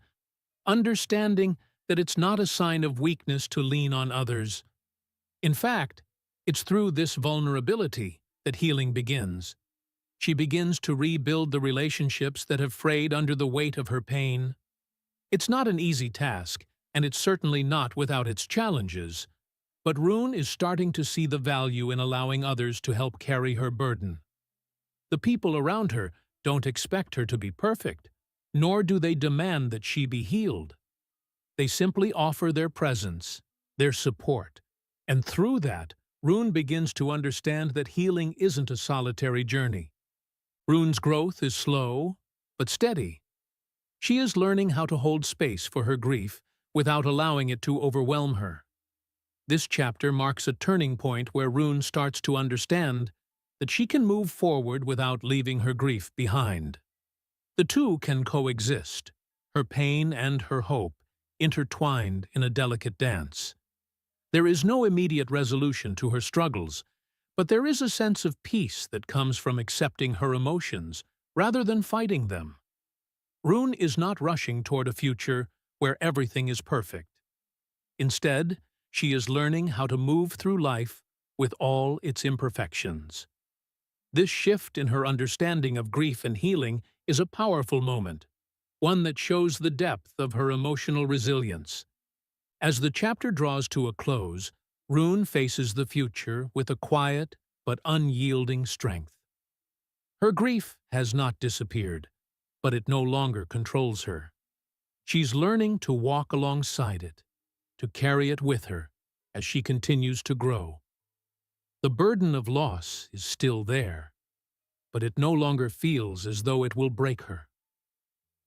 understanding that it's not a sign of weakness to lean on others. In fact, it's through this vulnerability that healing begins. She begins to rebuild the relationships that have frayed under the weight of her pain. It's not an easy task, and it's certainly not without its challenges, but Rune is starting to see the value in allowing others to help carry her burden. The people around her don't expect her to be perfect, nor do they demand that she be healed. They simply offer their presence, their support, and through that, Rune begins to understand that healing isn't a solitary journey. Rune's growth is slow, but steady. She is learning how to hold space for her grief without allowing it to overwhelm her. This chapter marks a turning point where Rune starts to understand that she can move forward without leaving her grief behind. The two can coexist, her pain and her hope, intertwined in a delicate dance. There is no immediate resolution to her struggles, but there is a sense of peace that comes from accepting her emotions rather than fighting them. Rune is not rushing toward a future where everything is perfect. Instead, she is learning how to move through life with all its imperfections. This shift in her understanding of grief and healing is a powerful moment, one that shows the depth of her emotional resilience. As the chapter draws to a close, Rune faces the future with a quiet but unyielding strength. Her grief has not disappeared, but it no longer controls her. She's learning to walk alongside it, to carry it with her as she continues to grow. The burden of loss is still there, but it no longer feels as though it will break her.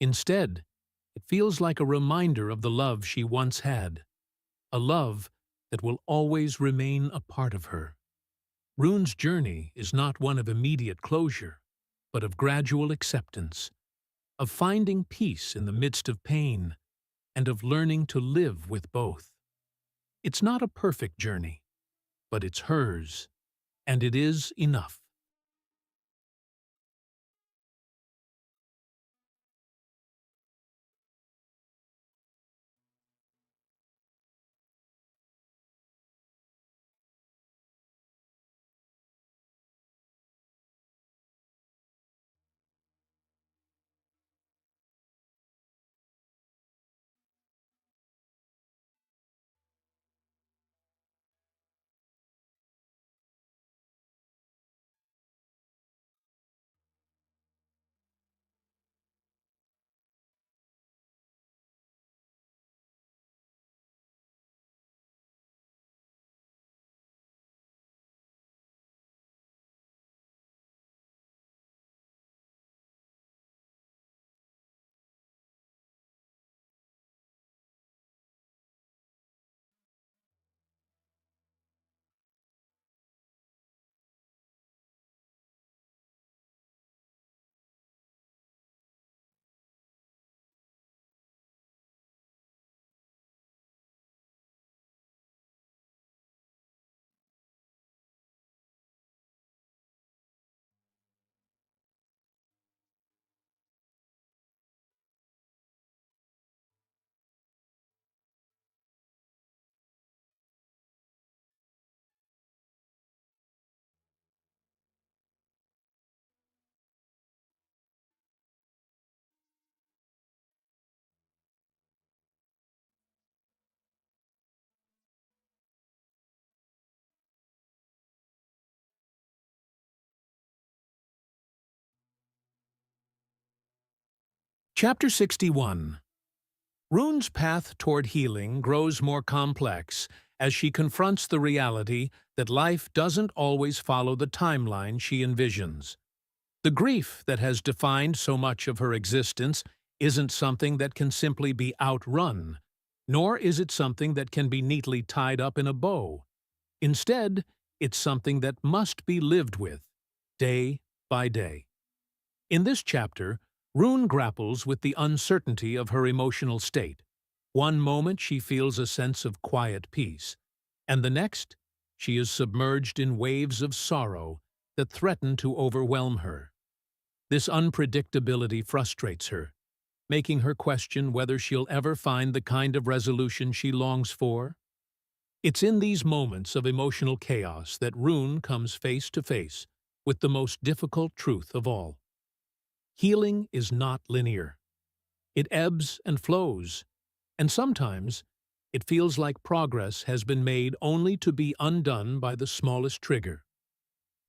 Instead, it feels like a reminder of the love she once had, a love that will always remain a part of her. Rune's journey is not one of immediate closure, but of gradual acceptance, of finding peace in the midst of pain, and of learning to live with both. It's not a perfect journey, but it's hers, and it is enough. Chapter 61. Rune's path toward healing grows more complex as she confronts the reality that life doesn't always follow the timeline she envisions. The grief that has defined so much of her existence isn't something that can simply be outrun, nor is it something that can be neatly tied up in a bow. Instead, it's something that must be lived with, day by day. In this chapter, Rune grapples with the uncertainty of her emotional state. One moment she feels a sense of quiet peace, and the next, she is submerged in waves of sorrow that threaten to overwhelm her. This unpredictability frustrates her, making her question whether she'll ever find the kind of resolution she longs for. It's in these moments of emotional chaos that Rune comes face to face with the most difficult truth of all. Healing is not linear. It ebbs and flows, and sometimes it feels like progress has been made only to be undone by the smallest trigger.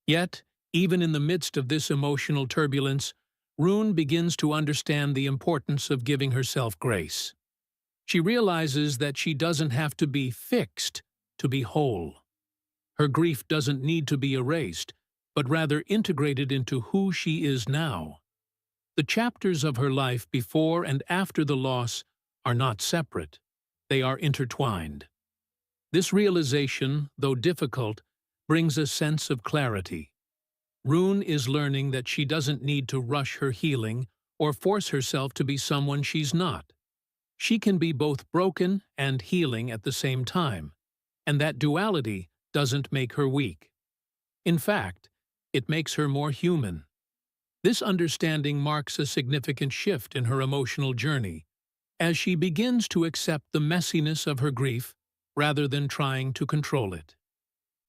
Yet, even in the midst of this emotional turbulence, Rune begins to understand the importance of giving herself grace. She realizes that she doesn't have to be fixed to be whole. Her grief doesn't need to be erased, but rather integrated into who she is now. The chapters of her life before and after the loss are not separate. They are intertwined. This realization, though difficult, brings a sense of clarity. Rune is learning that she doesn't need to rush her healing or force herself to be someone she's not. She can be both broken and healing at the same time, and that duality doesn't make her weak. In fact, it makes her more human. This understanding marks a significant shift in her emotional journey, as she begins to accept the messiness of her grief rather than trying to control it.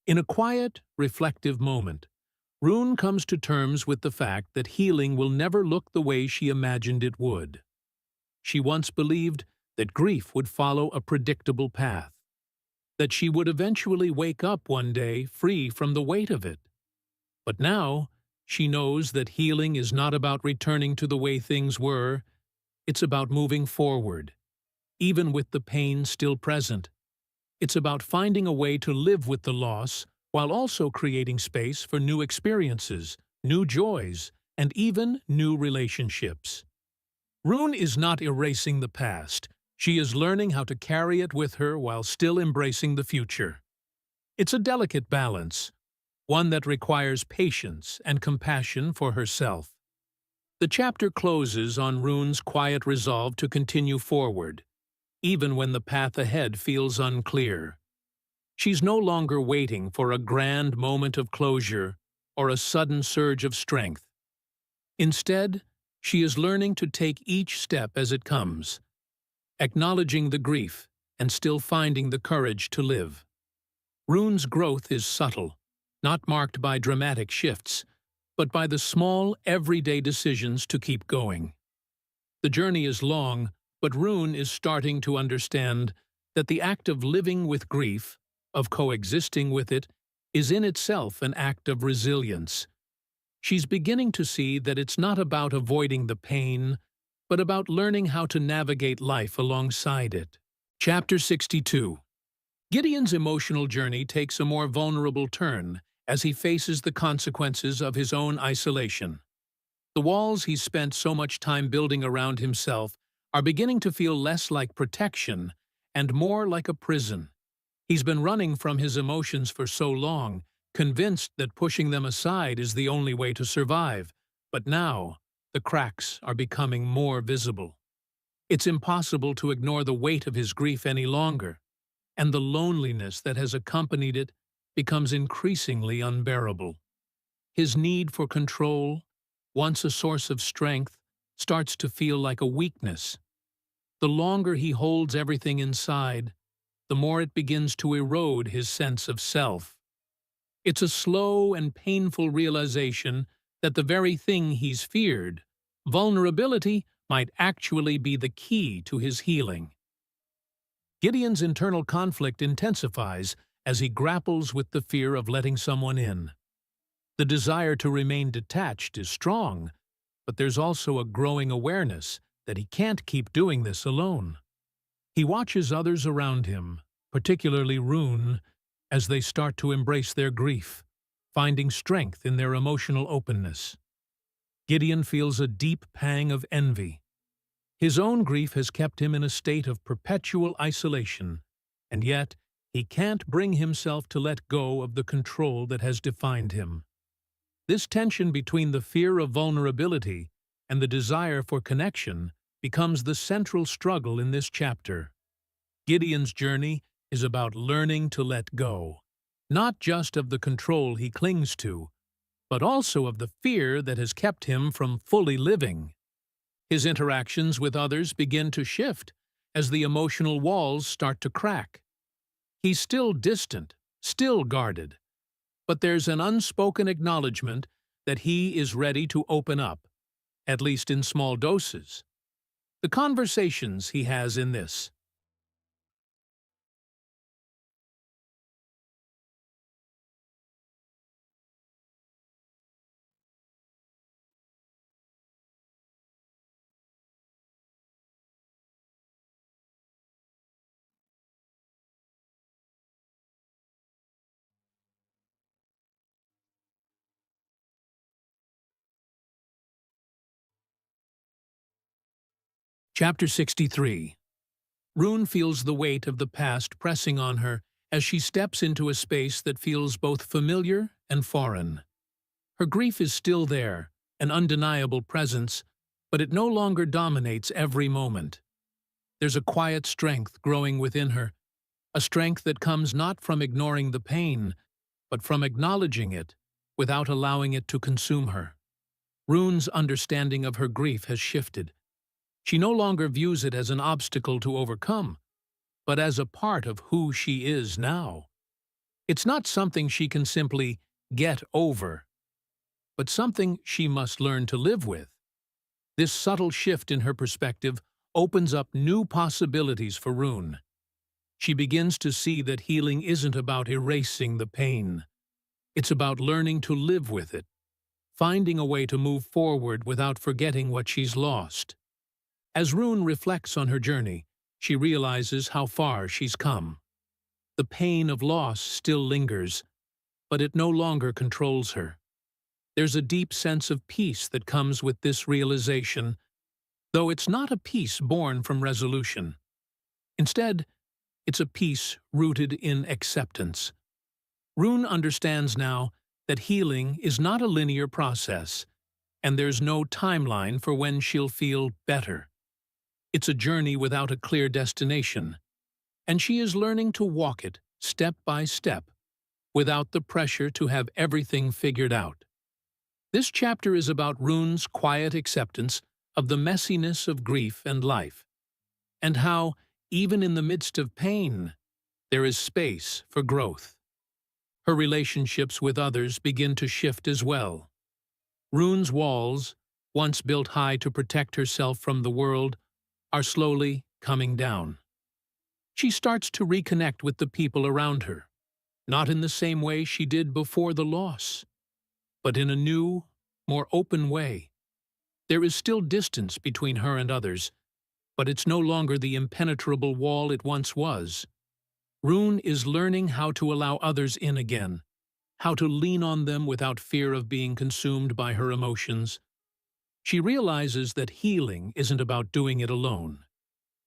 In a quiet, reflective moment, Rune comes to terms with the fact that healing will never look the way she imagined it would. She once believed that grief would follow a predictable path, that she would eventually wake up one day free from the weight of it. But now, she knows that healing is not about returning to the way things were, it's about moving forward, even with the pain still present. It's about finding a way to live with the loss while also creating space for new experiences, new joys, and even new relationships. Rune is not erasing the past. She is learning how to carry it with her while still embracing the future. It's a delicate balance, one that requires patience and compassion for herself. The chapter closes on Rune's quiet resolve to continue forward, even when the path ahead feels unclear. She's no longer waiting for a grand moment of closure or a sudden surge of strength. Instead, she is learning to take each step as it comes, acknowledging the grief and still finding the courage to live. Rune's growth is subtle, not marked by dramatic shifts, but by the small, everyday decisions to keep going. The journey is long, but Rune is starting to understand that the act of living with grief, of coexisting with it, is in itself an act of resilience. She's beginning to see that it's not about avoiding the pain, but about learning how to navigate life alongside it. Chapter 62. Gideon's emotional journey takes a more vulnerable turn as he faces the consequences of his own isolation. The walls he's spent so much time building around himself are beginning to feel less like protection and more like a prison. He's been running from his emotions for so long, convinced that pushing them aside is the only way to survive, but now the cracks are becoming more visible. It's impossible to ignore the weight of his grief any longer, and the loneliness that has accompanied it becomes increasingly unbearable. His need for control, once a source of strength, starts to feel like a weakness. The longer he holds everything inside, the more it begins to erode his sense of self. It's a slow and painful realization that the very thing he's feared, vulnerability, might actually be the key to his healing. Gideon's internal conflict intensifies as he grapples with the fear of letting someone in. The desire to remain detached is strong, but there's also a growing awareness that he can't keep doing this alone. He watches others around him, particularly Rune, as they start to embrace their grief, finding strength in their emotional openness. Gideon feels a deep pang of envy. His own grief has kept him in a state of perpetual isolation, and yet he can't bring himself to let go of the control that has defined him. This tension between the fear of vulnerability and the desire for connection becomes the central struggle in this chapter. Gideon's journey is about learning to let go, not just of the control he clings to, but also of the fear that has kept him from fully living. His interactions with others begin to shift as the emotional walls start to crack. He's still distant, still guarded, but there's an unspoken acknowledgement that he is ready to open up, at least in small doses. The conversations he has in this. Chapter 63. Rune feels the weight of the past pressing on her as she steps into a space that feels both familiar and foreign. Her grief is still there, an undeniable presence, but it no longer dominates every moment. There's a quiet strength growing within her, a strength that comes not from ignoring the pain, but from acknowledging it without allowing it to consume her. Rune's understanding of her grief has shifted. She no longer views it as an obstacle to overcome, but as a part of who she is now. It's not something she can simply get over, but something she must learn to live with. This subtle shift in her perspective opens up new possibilities for Rune. She begins to see that healing isn't about erasing the pain. It's about learning to live with it, finding a way to move forward without forgetting what she's lost. As Rune reflects on her journey, she realizes how far she's come. The pain of loss still lingers, but it no longer controls her. There's a deep sense of peace that comes with this realization, though it's not a peace born from resolution. Instead, it's a peace rooted in acceptance. Rune understands now that healing is not a linear process, and there's no timeline for when she'll feel better. It's a journey without a clear destination, and she is learning to walk it step by step, without the pressure to have everything figured out. This chapter is about Rune's quiet acceptance of the messiness of grief and life, and how, even in the midst of pain, there is space for growth. Her relationships with others begin to shift as well. Rune's walls, once built high to protect herself from the world, are slowly coming down. She starts to reconnect with the people around her, not in the same way she did before the loss, but in a new, more open way. There is still distance between her and others, but it's no longer the impenetrable wall it once was. Rune is learning how to allow others in again, how to lean on them without fear of being consumed by her emotions. She realizes that healing isn't about doing it alone.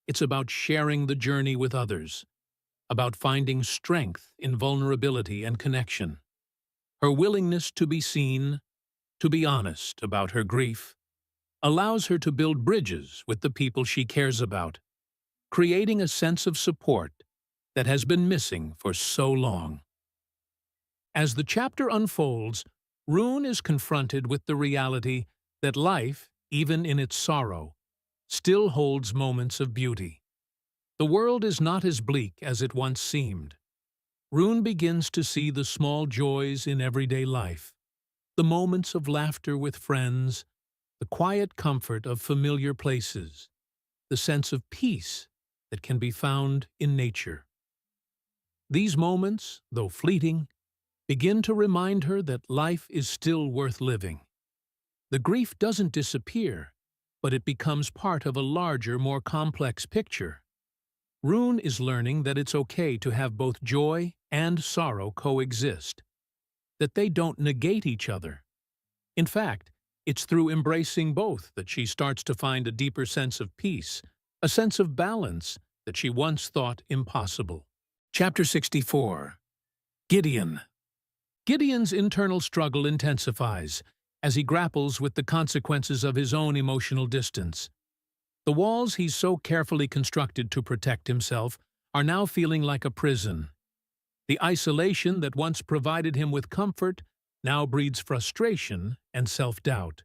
It's about sharing the journey with others, about finding strength in vulnerability and connection. Her willingness to be seen, to be honest about her grief, allows her to build bridges with the people she cares about, creating a sense of support that has been missing for so long. As the chapter unfolds, Rune is confronted with the reality that life, even in its sorrow, still holds moments of beauty. The world is not as bleak as it once seemed. Rune begins to see the small joys in everyday life, the moments of laughter with friends, the quiet comfort of familiar places, the sense of peace that can be found in nature. These moments, though fleeting, begin to remind her that life is still worth living. The grief doesn't disappear, but it becomes part of a larger, more complex picture. Rune is learning that it's okay to have both joy and sorrow coexist, that they don't negate each other. In fact, it's through embracing both that she starts to find a deeper sense of peace, a sense of balance that she once thought impossible. Chapter 64. Gideon. Gideon's internal struggle intensifies as he grapples with the consequences of his own emotional distance. The walls he's so carefully constructed to protect himself are now feeling like a prison. The isolation that once provided him with comfort now breeds frustration and self-doubt.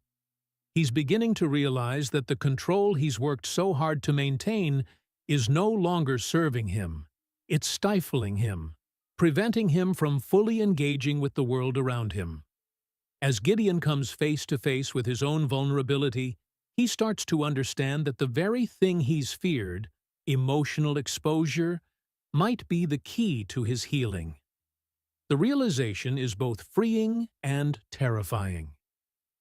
He's beginning to realize that the control he's worked so hard to maintain is no longer serving him. It's stifling him, preventing him from fully engaging with the world around him. As Gideon comes face to face with his own vulnerability, he starts to understand that the very thing he's feared, emotional exposure, might be the key to his healing. The realization is both freeing and terrifying.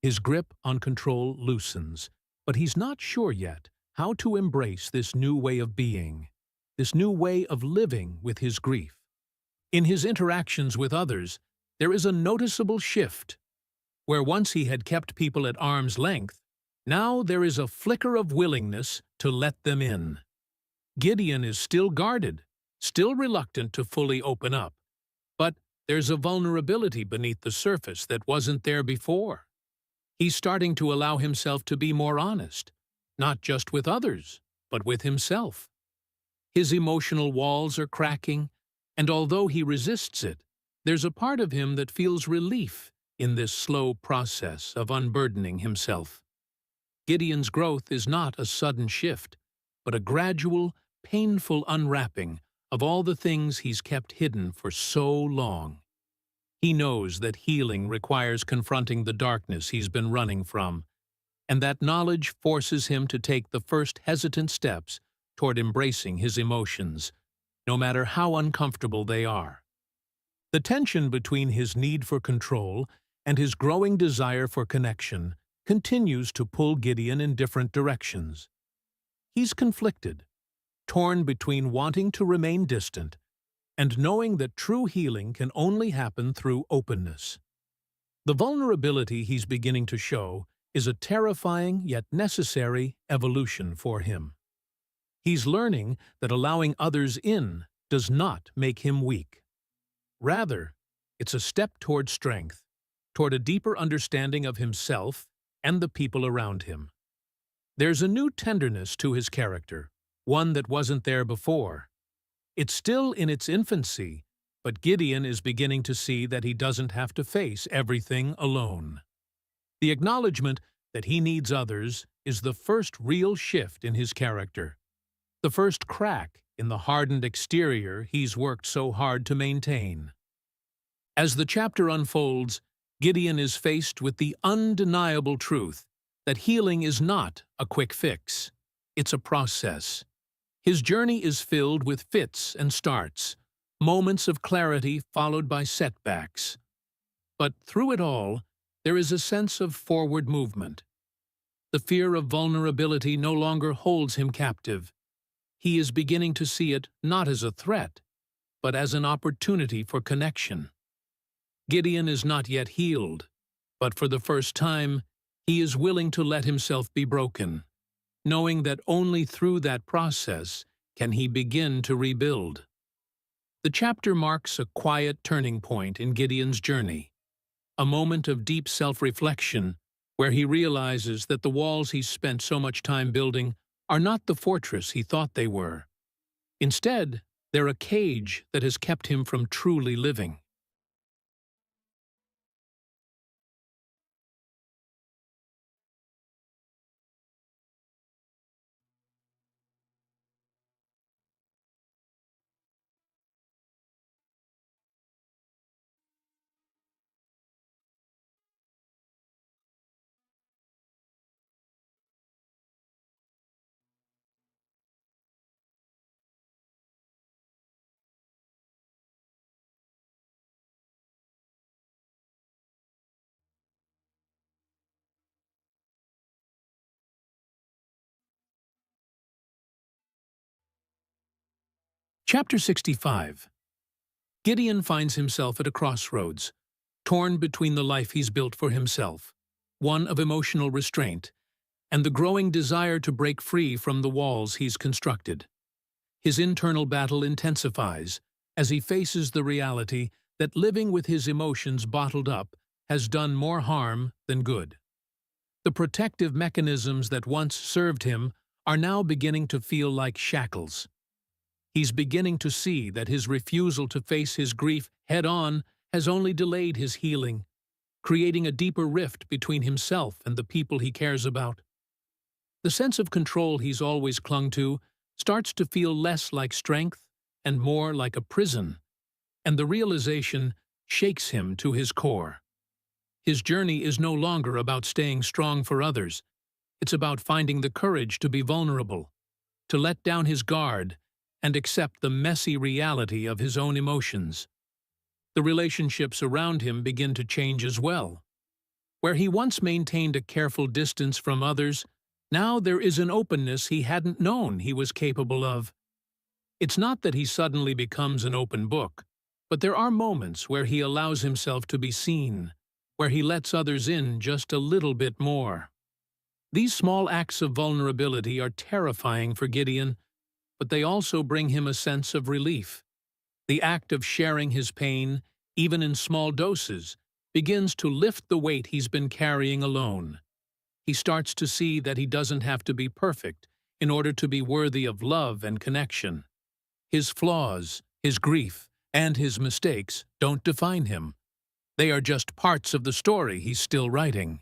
His grip on control loosens, but he's not sure yet how to embrace this new way of being, this new way of living with his grief. In his interactions with others, there is a noticeable shift. Where once he had kept people at arm's length, now there is a flicker of willingness to let them in. Gideon is still guarded, still reluctant to fully open up, but there's a vulnerability beneath the surface that wasn't there before. He's starting to allow himself to be more honest, not just with others, but with himself. His emotional walls are cracking, and although he resists it, there's a part of him that feels relief in this slow process of unburdening himself. Gideon's growth is not a sudden shift, but a gradual, painful unwrapping of all the things he's kept hidden for so long. He knows that healing requires confronting the darkness he's been running from, and that knowledge forces him to take the first hesitant steps toward embracing his emotions, no matter how uncomfortable they are. The tension between his need for control and his growing desire for connection continues to pull Gideon in different directions. He's conflicted, torn between wanting to remain distant and knowing that true healing can only happen through openness. The vulnerability he's beginning to show is a terrifying yet necessary evolution for him. He's learning that allowing others in does not make him weak. Rather, it's a step toward strength, toward a deeper understanding of himself and the people around him. There's a new tenderness to his character, one that wasn't there before. It's still in its infancy, but Gideon is beginning to see that he doesn't have to face everything alone. The acknowledgement that he needs others is the first real shift in his character, the first crack in the hardened exterior he's worked so hard to maintain. As the chapter unfolds, Gideon is faced with the undeniable truth that healing is not a quick fix. It's a process. His journey is filled with fits and starts, moments of clarity followed by setbacks. But through it all, there is a sense of forward movement. The fear of vulnerability no longer holds him captive. He is beginning to see it not as a threat, but as an opportunity for connection. Gideon is not yet healed, but for the first time, he is willing to let himself be broken, knowing that only through that process can he begin to rebuild. The chapter marks a quiet turning point in Gideon's journey, a moment of deep self-reflection where he realizes that the walls he's spent so much time building are not the fortress he thought they were. Instead, they're a cage that has kept him from truly living. Chapter 65. Gideon finds himself at a crossroads, torn between the life he's built for himself, one of emotional restraint, and the growing desire to break free from the walls he's constructed. His internal battle intensifies as he faces the reality that living with his emotions bottled up has done more harm than good. The protective mechanisms that once served him are now beginning to feel like shackles. He's beginning to see that his refusal to face his grief head-on has only delayed his healing, creating a deeper rift between himself and the people he cares about. The sense of control he's always clung to starts to feel less like strength and more like a prison, and the realization shakes him to his core. His journey is no longer about staying strong for others. It's about finding the courage to be vulnerable, to let down his guard, and accept the messy reality of his own emotions. The relationships around him begin to change as well. Where he once maintained a careful distance from others, now there is an openness he hadn't known he was capable of. It's not that he suddenly becomes an open book, but there are moments where he allows himself to be seen, where he lets others in just a little bit more. These small acts of vulnerability are terrifying for Gideon, but they also bring him a sense of relief. The act of sharing his pain, even in small doses, begins to lift the weight he's been carrying alone. He starts to see that he doesn't have to be perfect in order to be worthy of love and connection. His flaws, his grief, and his mistakes don't define him. They are just parts of the story he's still writing.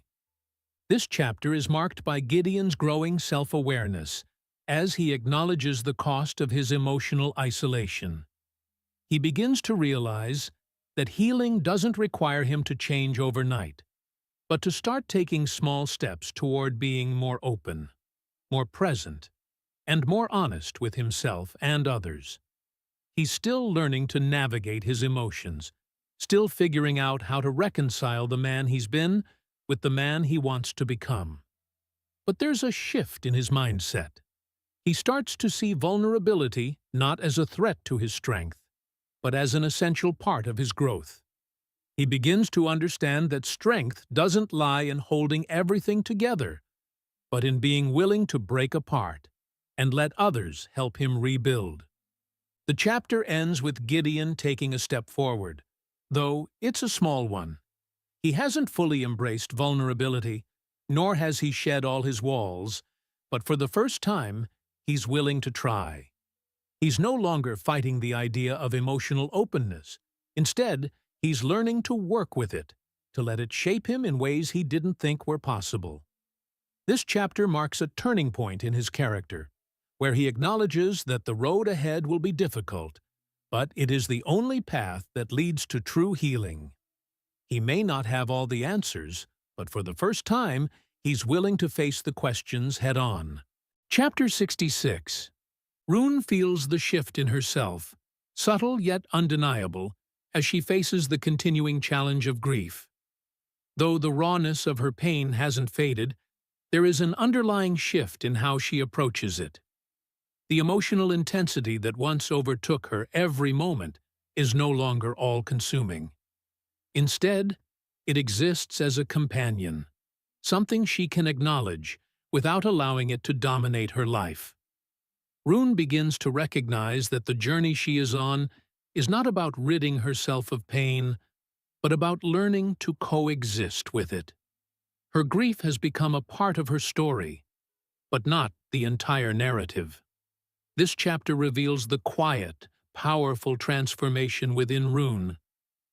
This chapter is marked by Gideon's growing self-awareness as he acknowledges the cost of his emotional isolation. He begins to realize that healing doesn't require him to change overnight, but to start taking small steps toward being more open, more present, and more honest with himself and others. He's still learning to navigate his emotions, still figuring out how to reconcile the man he's been with the man he wants to become. But there's a shift in his mindset. He starts to see vulnerability not as a threat to his strength, but as an essential part of his growth. He begins to understand that strength doesn't lie in holding everything together, but in being willing to break apart and let others help him rebuild. The chapter ends with Gideon taking a step forward, though it's a small one. He hasn't fully embraced vulnerability, nor has he shed all his walls, but for the first time, he's willing to try. He's no longer fighting the idea of emotional openness. Instead, he's learning to work with it, to let it shape him in ways he didn't think were possible. This chapter marks a turning point in his character, where he acknowledges that the road ahead will be difficult, but it is the only path that leads to true healing. He may not have all the answers, but for the first time, he's willing to face the questions head-on. Chapter 66. Rune feels the shift in herself, subtle yet undeniable, as she faces the continuing challenge of grief. Though the rawness of her pain hasn't faded, there is an underlying shift in how she approaches it. The emotional intensity that once overtook her every moment is no longer all-consuming. Instead, it exists as a companion, something she can acknowledge without allowing it to dominate her life. Rune begins to recognize that the journey she is on is not about ridding herself of pain, but about learning to coexist with it. Her grief has become a part of her story, but not the entire narrative. This chapter reveals the quiet, powerful transformation within Rune,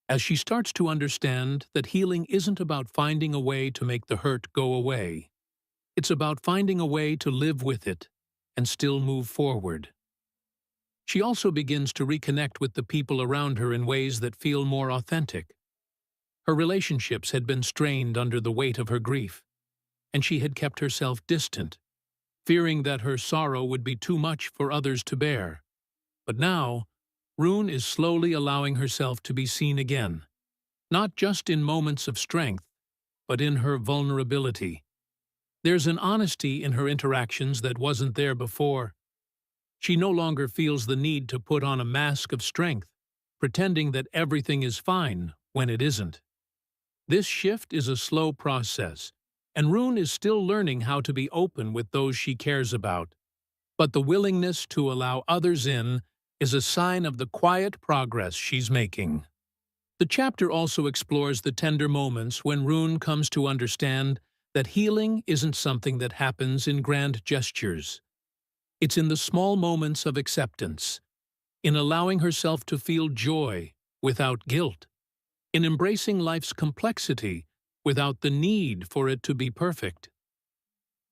as she starts to understand that healing isn't about finding a way to make the hurt go away. It's about finding a way to live with it and still move forward. She also begins to reconnect with the people around her in ways that feel more authentic. Her relationships had been strained under the weight of her grief, and she had kept herself distant, fearing that her sorrow would be too much for others to bear. But now, Rune is slowly allowing herself to be seen again, not just in moments of strength, but in her vulnerability. There's an honesty in her interactions that wasn't there before. She no longer feels the need to put on a mask of strength, pretending that everything is fine when it isn't. This shift is a slow process, and Rune is still learning how to be open with those she cares about. But the willingness to allow others in is a sign of the quiet progress she's making. The chapter also explores the tender moments when Rune comes to understand that healing isn't something that happens in grand gestures. It's in the small moments of acceptance, in allowing herself to feel joy without guilt, in embracing life's complexity without the need for it to be perfect.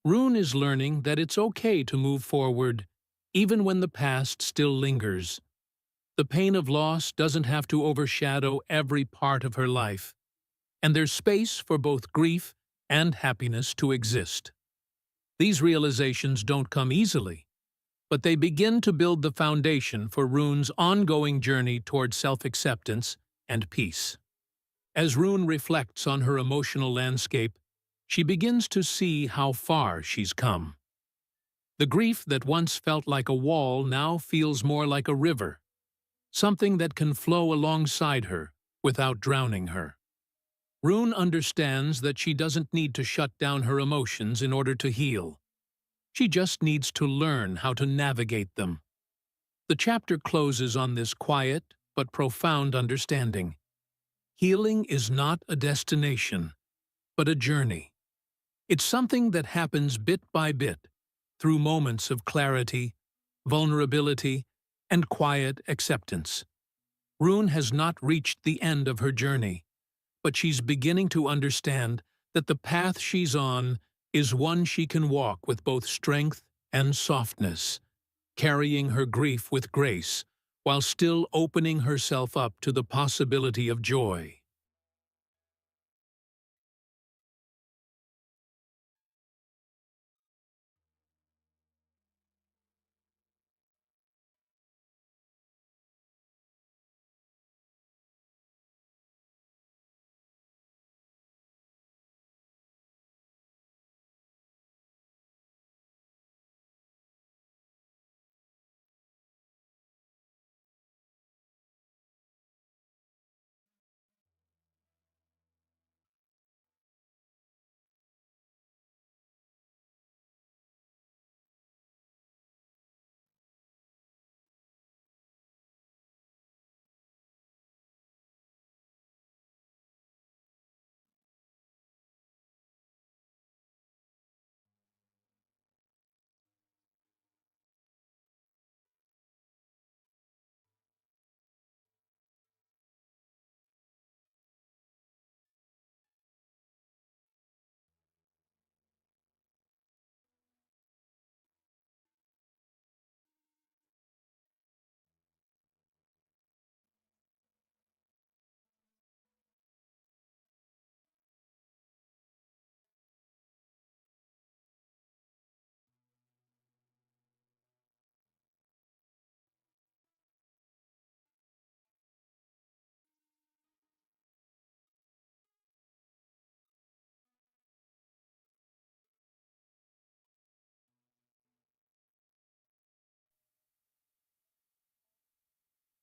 Rune is learning that it's okay to move forward, even when the past still lingers. The pain of loss doesn't have to overshadow every part of her life, and there's space for both grief and happiness to exist. These realizations don't come easily, but they begin to build the foundation for Rune's ongoing journey toward self-acceptance and peace. As Rune reflects on her emotional landscape, she begins to see how far she's come. The grief that once felt like a wall now feels more like a river, something that can flow alongside her without drowning her. Rune understands that she doesn't need to shut down her emotions in order to heal. She just needs to learn how to navigate them. The chapter closes on this quiet but profound understanding. Healing is not a destination, but a journey. It's something that happens bit by bit, through moments of clarity, vulnerability, and quiet acceptance. Rune has not reached the end of her journey, but she's beginning to understand that the path she's on is one she can walk with both strength and softness, carrying her grief with grace, while still opening herself up to the possibility of joy.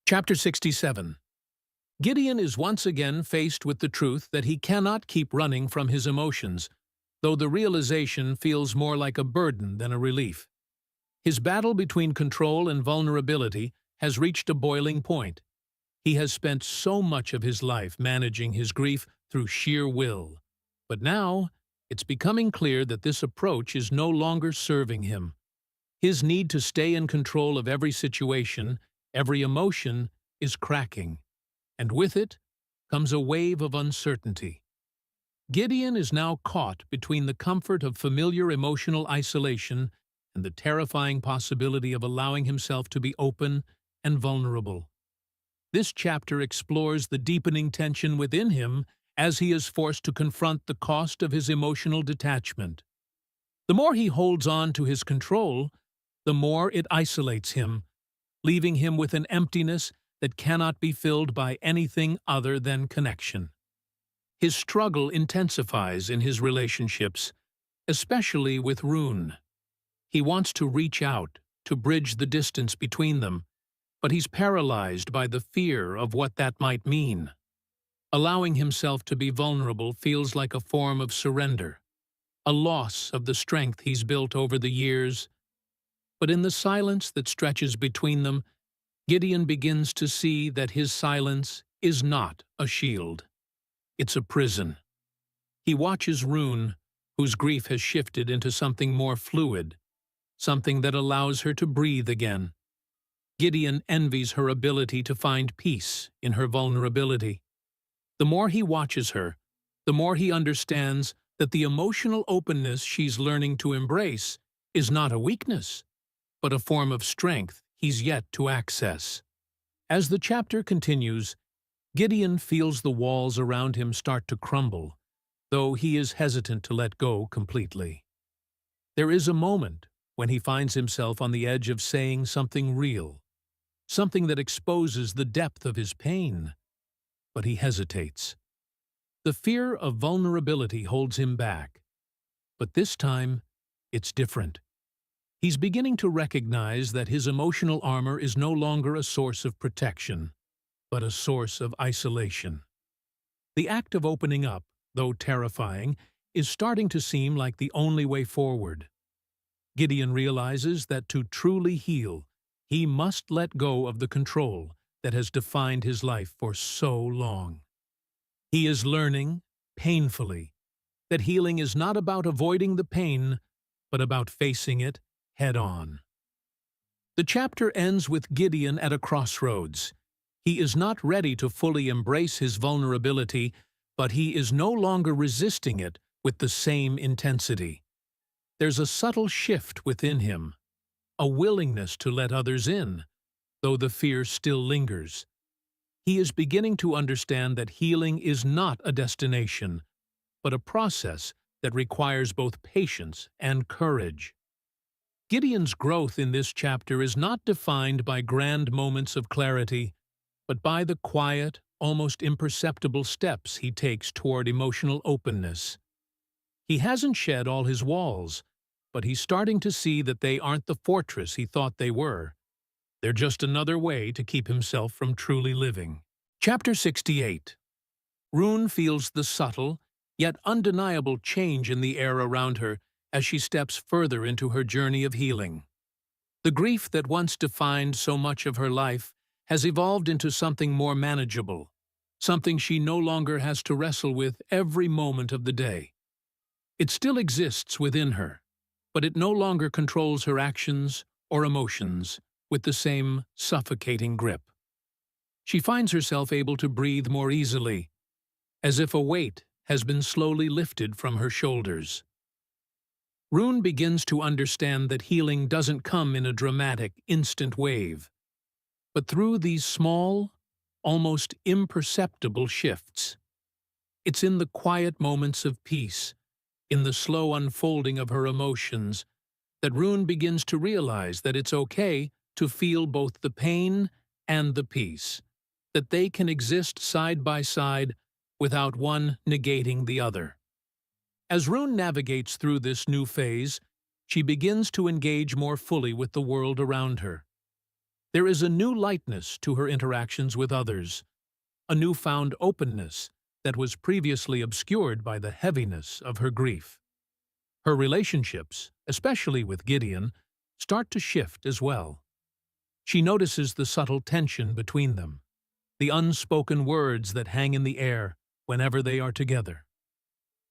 Chapter 67. Gideon is once again faced with the truth that he cannot keep running from his emotions, though the realization feels more like a burden than a relief. His battle between control and vulnerability has reached a boiling point. He has spent so much of his life managing his grief through sheer will. But now, it's becoming clear that this approach is no longer serving him. His need to stay in control of every situation, every emotion, is cracking, and with it comes a wave of uncertainty. Gideon is now caught between the comfort of familiar emotional isolation and the terrifying possibility of allowing himself to be open and vulnerable. This chapter explores the deepening tension within him as he is forced to confront the cost of his emotional detachment. The more he holds on to his control, the more it isolates him, leaving him with an emptiness that cannot be filled by anything other than connection. His struggle intensifies in his relationships, especially with Rune. He wants to reach out, to bridge the distance between them, but he's paralyzed by the fear of what that might mean. Allowing himself to be vulnerable feels like a form of surrender, a loss of the strength he's built over the years. But in the silence that stretches between them, Gideon begins to see that his silence is not a shield. It's a prison. He watches Rune, whose grief has shifted into something more fluid, something that allows her to breathe again. Gideon envies her ability to find peace in her vulnerability. The more he watches her, the more he understands that the emotional openness she's learning to embrace is not a weakness, but a form of strength he's yet to access. As the chapter continues, Gideon feels the walls around him start to crumble, though he is hesitant to let go completely. There is a moment when he finds himself on the edge of saying something real, something that exposes the depth of his pain, but he hesitates. The fear of vulnerability holds him back, but this time it's different. He's beginning to recognize that his emotional armor is no longer a source of protection, but a source of isolation. The act of opening up, though terrifying, is starting to seem like the only way forward. Gideon realizes that to truly heal, he must let go of the control that has defined his life for so long. He is learning, painfully, that healing is not about avoiding the pain, but about facing it head-on. The chapter ends with Gideon at a crossroads. He is not ready to fully embrace his vulnerability, but he is no longer resisting it with the same intensity. There's a subtle shift within him, a willingness to let others in, though the fear still lingers. He is beginning to understand that healing is not a destination, but a process that requires both patience and courage. Gideon's growth in this chapter is not defined by grand moments of clarity, but by the quiet, almost imperceptible steps he takes toward emotional openness. He hasn't shed all his walls, but he's starting to see that they aren't the fortress he thought they were. They're just another way to keep himself from truly living. Chapter 68. Rune feels the subtle, yet undeniable change in the air around her as she steps further into her journey of healing. The grief that once defined so much of her life has evolved into something more manageable, something she no longer has to wrestle with every moment of the day. It still exists within her, but it no longer controls her actions or emotions with the same suffocating grip. She finds herself able to breathe more easily, as if a weight has been slowly lifted from her shoulders. Rune begins to understand that healing doesn't come in a dramatic, instant wave, but through these small, almost imperceptible shifts. It's in the quiet moments of peace, in the slow unfolding of her emotions, that Rune begins to realize that it's okay to feel both the pain and the peace, that they can exist side by side without one negating the other. As Rune navigates through this new phase, she begins to engage more fully with the world around her. There is a new lightness to her interactions with others, a newfound openness that was previously obscured by the heaviness of her grief. Her relationships, especially with Gideon, start to shift as well. She notices the subtle tension between them, the unspoken words that hang in the air whenever they are together.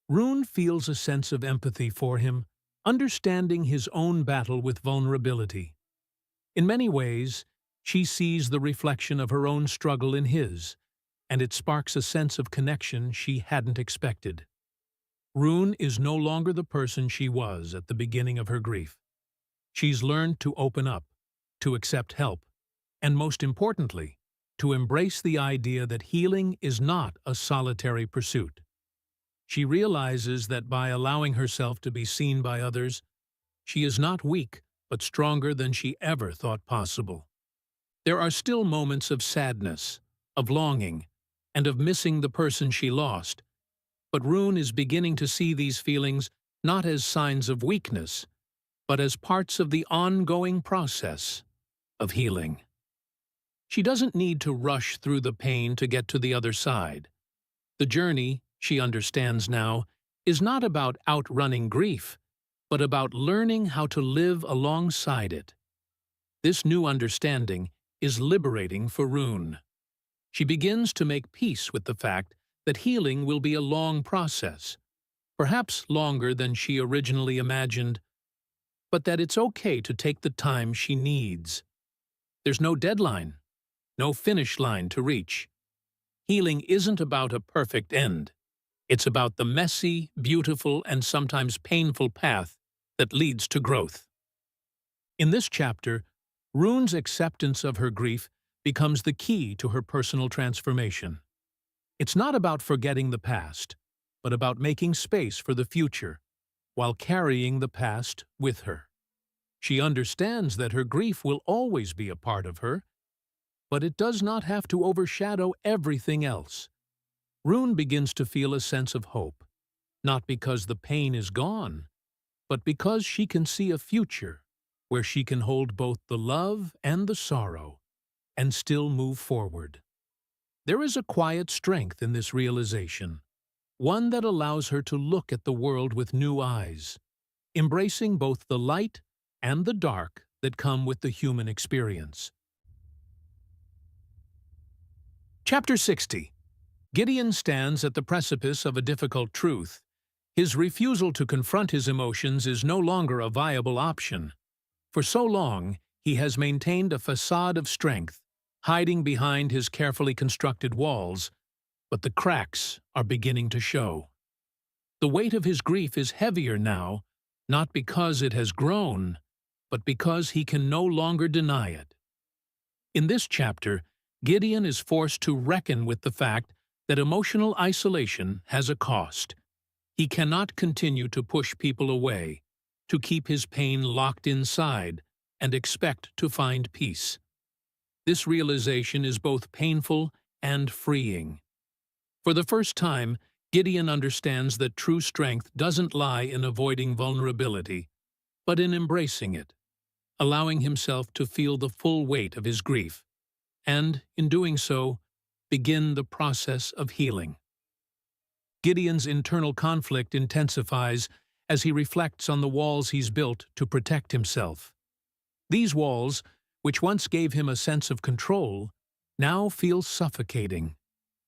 Rune feels a sense of empathy for him, understanding his own battle with vulnerability. In many ways, she sees the reflection of her own struggle in his, and it sparks a sense of connection she hadn't expected. Rune is no longer the person she was at the beginning of her grief. She's learned to open up, to accept help, and most importantly, to embrace the idea that healing is not a solitary pursuit. She realizes that by allowing herself to be seen by others, she is not weak, but stronger than she ever thought possible. There are still moments of sadness, of longing, and of missing the person she lost, but Rune is beginning to see these feelings not as signs of weakness, but as parts of the ongoing process of healing. She doesn't need to rush through the pain to get to the other side. The journey, she understands now, is not about outrunning grief, but about learning how to live alongside it. This new understanding is liberating for Rune. She begins to make peace with the fact that healing will be a long process, perhaps longer than she originally imagined, but that it's okay to take the time she needs. There's no deadline, no finish line to reach. Healing isn't about a perfect end. It's about the messy, beautiful, and sometimes painful path that leads to growth. In this chapter, Rune's acceptance of her grief becomes the key to her personal transformation. It's not about forgetting the past, but about making space for the future, while carrying the past with her. She understands that her grief will always be a part of her, but it does not have to overshadow everything else. Rune begins to feel a sense of hope, not because the pain is gone, but because she can see a future where she can hold both the love and the sorrow and still move forward. There is a quiet strength in this realization, one that allows her to look at the world with new eyes, embracing both the light and the dark that come with the human experience. Chapter 60. Gideon stands at the precipice of a difficult truth. His refusal to confront his emotions is no longer a viable option. For so long, he has maintained a facade of strength, hiding behind his carefully constructed walls, but the cracks are beginning to show. The weight of his grief is heavier now, not because it has grown, but because he can no longer deny it. In this chapter, Gideon is forced to reckon with the fact that emotional isolation has a cost. He cannot continue to push people away, to keep his pain locked inside, and expect to find peace. This realization is both painful and freeing. For the first time, Gideon understands that true strength doesn't lie in avoiding vulnerability, but in embracing it, allowing himself to feel the full weight of his grief, and, in doing so, begin the process of healing. Gideon's internal conflict intensifies as he reflects on the walls he's built to protect himself. These walls, which once gave him a sense of control, now feel suffocating,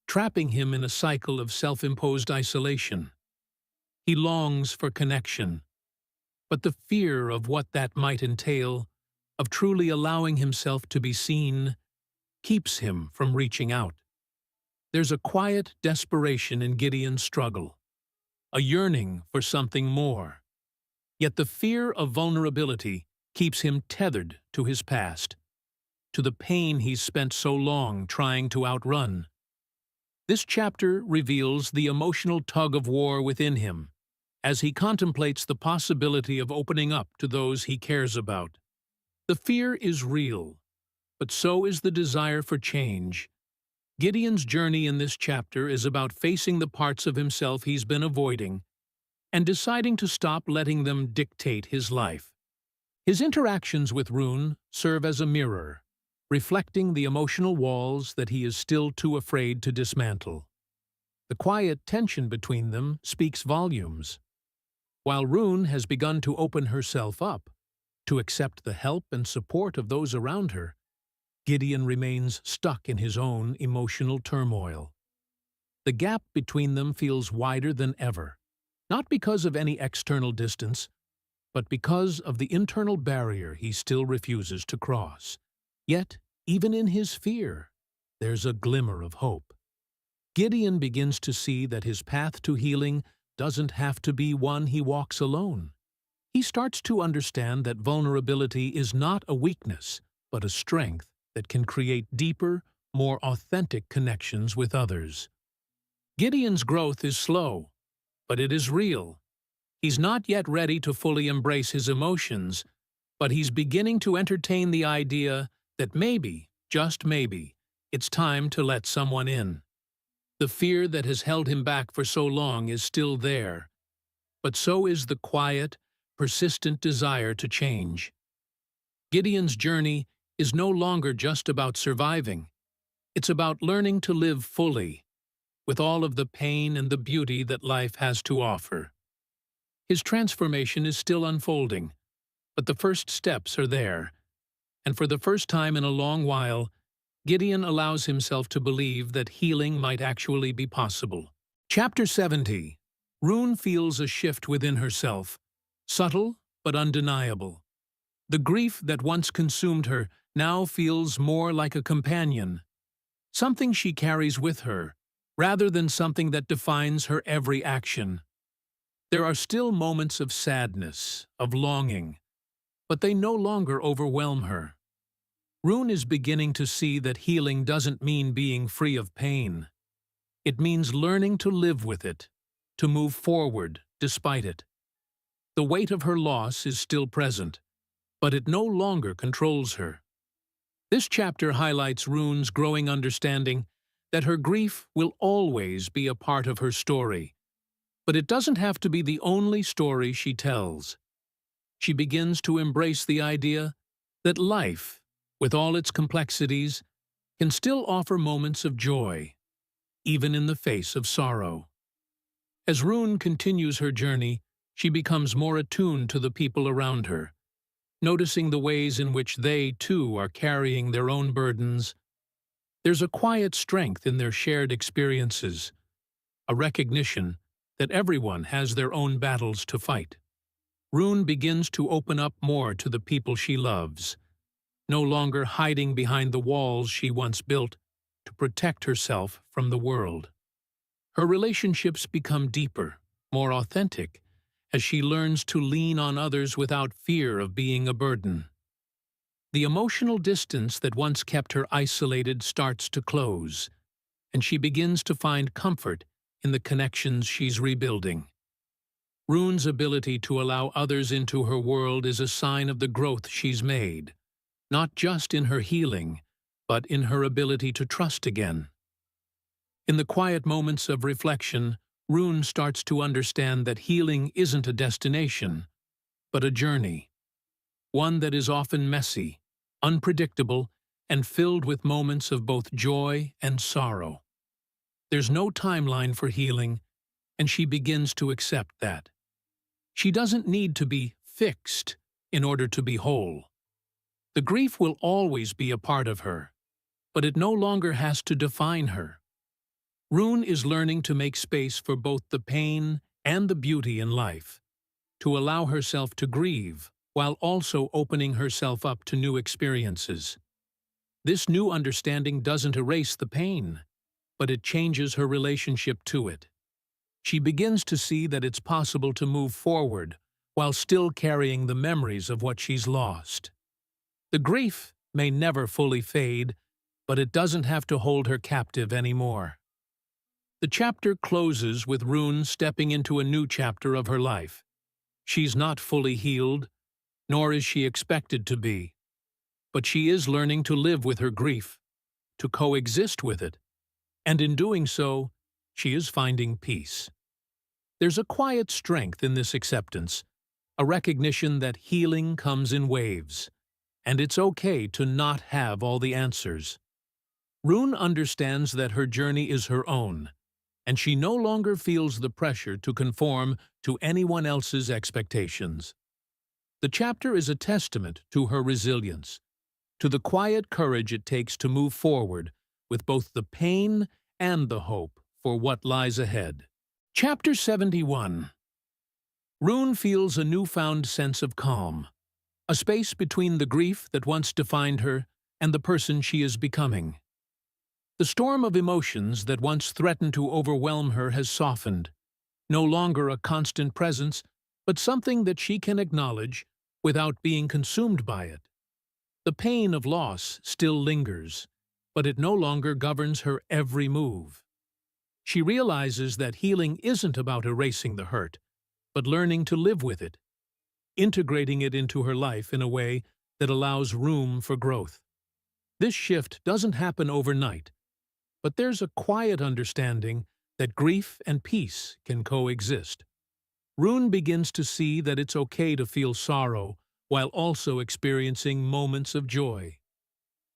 trapping him in a cycle of self-imposed isolation. He longs for connection, but the fear of what that might entail, of truly allowing himself to be seen, keeps him from reaching out. There's a quiet desperation in Gideon's struggle, a yearning for something more. Yet the fear of vulnerability keeps him tethered to his past, to the pain he's spent so long trying to outrun. This chapter reveals the emotional tug-of-war within him, as he contemplates the possibility of opening up to those he cares about. The fear is real, but so is the desire for change. Gideon's journey in this chapter is about facing the parts of himself he's been avoiding and deciding to stop letting them dictate his life. His interactions with Rune serve as a mirror, reflecting the emotional walls that he is still too afraid to dismantle. The quiet tension between them speaks volumes. While Rune has begun to open herself up, to accept the help and support of those around her, Gideon remains stuck in his own emotional turmoil. The gap between them feels wider than ever, not because of any external distance, but because of the internal barrier he still refuses to cross. Yet, even in his fear, there's a glimmer of hope. Gideon begins to see that his path to healing doesn't have to be one he walks alone. He starts to understand that vulnerability is not a weakness, but a strength that can create deeper, more authentic connections with others. Gideon's growth is slow, but it is real. He's not yet ready to fully embrace his emotions, but he's beginning to entertain the idea that maybe, just maybe, it's time to let someone in. The fear that has held him back for so long is still there, but so is the quiet, persistent desire to change. Gideon's journey is no longer just about surviving. It's about learning to live fully, with all of the pain and the beauty that life has to offer. His transformation is still unfolding, but the first steps are there, and for the first time in a long while, Gideon allows himself to believe that healing might actually be possible. Chapter 70. Rune feels a shift within herself, subtle but undeniable. The grief that once consumed her now feels more like a companion, something she carries with her, rather than something that defines her every action. There are still moments of sadness, of longing, but they no longer overwhelm her. Rune is beginning to see that healing doesn't mean being free of pain. It means learning to live with it, to move forward despite it. The weight of her loss is still present, but it no longer controls her. This chapter highlights Rune's growing understanding that her grief will always be a part of her story, but it doesn't have to be the only story she tells. She begins to embrace the idea that life, with all its complexities, can still offer moments of joy, even in the face of sorrow. As Rune continues her journey, she becomes more attuned to the people around her, noticing the ways in which they, too, are carrying their own burdens. There's a quiet strength in their shared experiences, a recognition that everyone has their own battles to fight. Rune begins to open up more to the people she loves, no longer hiding behind the walls she once built to protect herself from the world. Her relationships become deeper, more authentic, as she learns to lean on others without fear of being a burden. The emotional distance that once kept her isolated starts to close, and she begins to find comfort in the connections she's rebuilding. Rune's ability to allow others into her world is a sign of the growth she's made, not just in her healing, but in her ability to trust again. In the quiet moments of reflection, Rune starts to understand that healing isn't a destination, but a journey, one that is often messy, unpredictable, and filled with moments of both joy and sorrow. There's no timeline for healing, and she begins to accept that. She doesn't need to be fixed in order to be whole. The grief will always be a part of her, but it no longer has to define her. Rune is learning to make space for both the pain and the beauty in life, to allow herself to grieve while also opening herself up to new experiences. This new understanding doesn't erase the pain, but it changes her relationship to it. She begins to see that it's possible to move forward while still carrying the memories of what she's lost. The grief may never fully fade, but it doesn't have to hold her captive anymore. The chapter closes with Rune stepping into a new chapter of her life. She's not fully healed, nor is she expected to be, but she is learning to live with her grief, to coexist with it, and in doing so, she is finding peace. There's a quiet strength in this acceptance, a recognition that healing comes in waves, and it's okay to not have all the answers. Rune understands that her journey is her own, and she no longer feels the pressure to conform to anyone else's expectations. The chapter is a testament to her resilience, to the quiet courage it takes to move forward with both the pain and the hope for what lies ahead. Chapter 71. Rune feels a newfound sense of calm, a space between the grief that once defined her and the person she is becoming. The storm of emotions that once threatened to overwhelm her has softened, no longer a constant presence, but something that she can acknowledge without being consumed by it. The pain of loss still lingers, but it no longer governs her every move. She realizes that healing isn't about erasing the hurt, but learning to live with it, integrating it into her life in a way that allows room for growth. This shift doesn't happen overnight, but there's a quiet understanding that grief and peace can coexist. Rune begins to see that it's okay to feel sorrow while also experiencing moments of joy.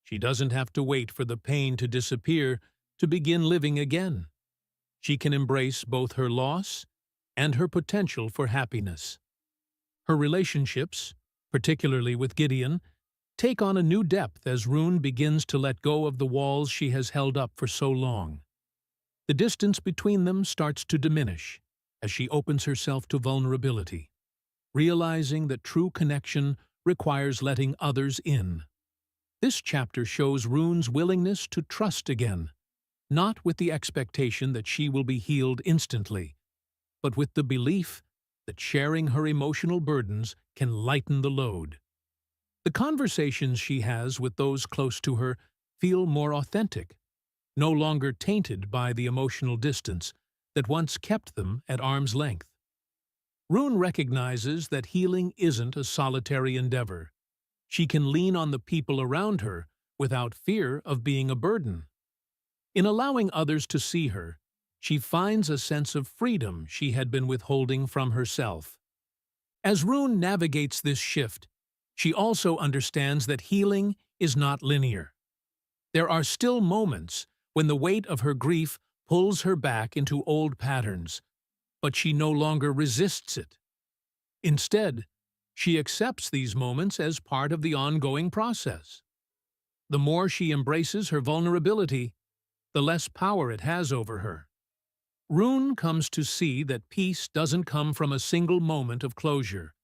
She doesn't have to wait for the pain to disappear to begin living again. She can embrace both her loss and her potential for happiness. Her relationships, particularly with Gideon, take on a new depth as Rune begins to let go of the walls she has held up for so long. The distance between them starts to diminish as she opens herself to vulnerability, realizing that true connection requires letting others in. This chapter shows Rune's willingness to trust again, not with the expectation that she will be healed instantly, but with the belief that sharing her emotional burdens can lighten the load. The conversations she has with those close to her feel more authentic, no longer tainted by the emotional distance that once kept them at arm's length. Rune recognizes that healing isn't a solitary endeavor. She can lean on the people around her without fear of being a burden. In allowing others to see her, she finds a sense of freedom she had been withholding from herself. As Rune navigates this shift, she also understands that healing is not linear. There are still moments when the weight of her grief pulls her back into old patterns, but she no longer resists it. Instead, she accepts these moments as part of the ongoing process. The more she embraces her vulnerability, the less power it has over her. Rune comes to see that peace doesn't come from a single moment of closure,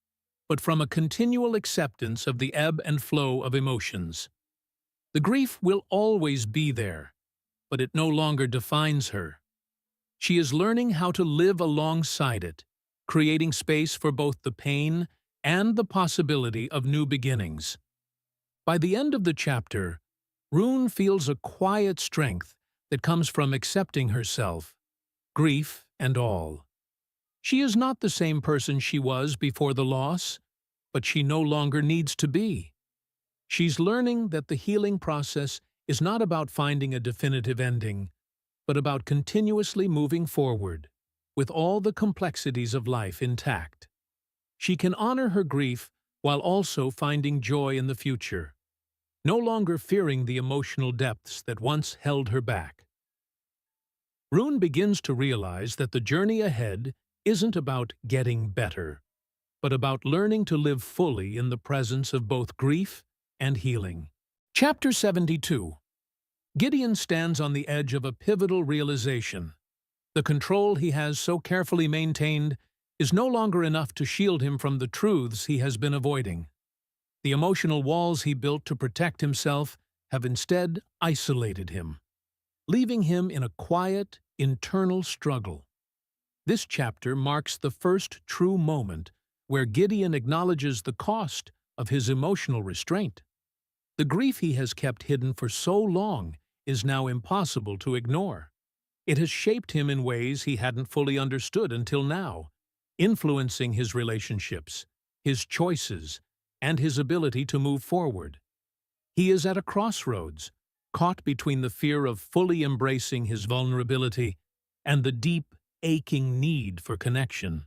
but from a continual acceptance of the ebb and flow of emotions. The grief will always be there, but it no longer defines her. She is learning how to live alongside it, creating space for both the pain and the possibility of new beginnings. By the end of the chapter, Rune feels a quiet strength that comes from accepting herself, grief and all. She is not the same person she was before the loss, but she no longer needs to be. She's learning that the healing process is not about finding a definitive ending, but about continuously moving forward, with all the complexities of life intact. She can honor her grief while also finding joy in the future, no longer fearing the emotional depths that once held her back. Rune begins to realize that the journey ahead isn't about getting better, but about learning to live fully in the presence of both grief and healing. Chapter 72. Gideon stands on the edge of a pivotal realization. The control he has so carefully maintained is no longer enough to shield him from the truths he has been avoiding. The emotional walls he built to protect himself have instead isolated him, leaving him in a quiet, internal struggle. This chapter marks the first true moment where Gideon acknowledges the cost of his emotional restraint. The grief he has kept hidden for so long is now impossible to ignore. It has shaped him in ways he hadn't fully understood until now, influencing his relationships, his choices, and his ability to move forward. He is at a crossroads, caught between the fear of fully embracing his vulnerability and the deep, aching need for connection.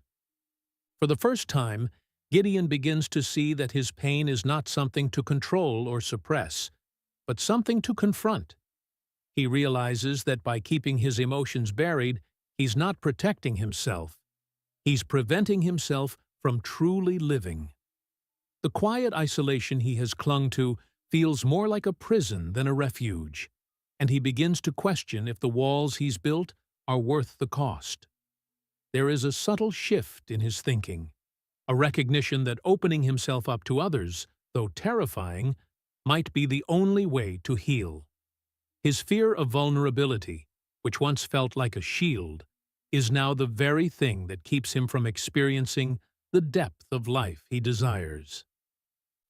For the first time, Gideon begins to see that his pain is not something to control or suppress, but something to confront. He realizes that by keeping his emotions buried, he's not protecting himself. He's preventing himself from truly living. The quiet isolation he has clung to feels more like a prison than a refuge, and he begins to question if the walls he's built are worth the cost. There is a subtle shift in his thinking, a recognition that opening himself up to others, though terrifying, might be the only way to heal. His fear of vulnerability, which once felt like a shield, is now the very thing that keeps him from experiencing the depth of life he desires.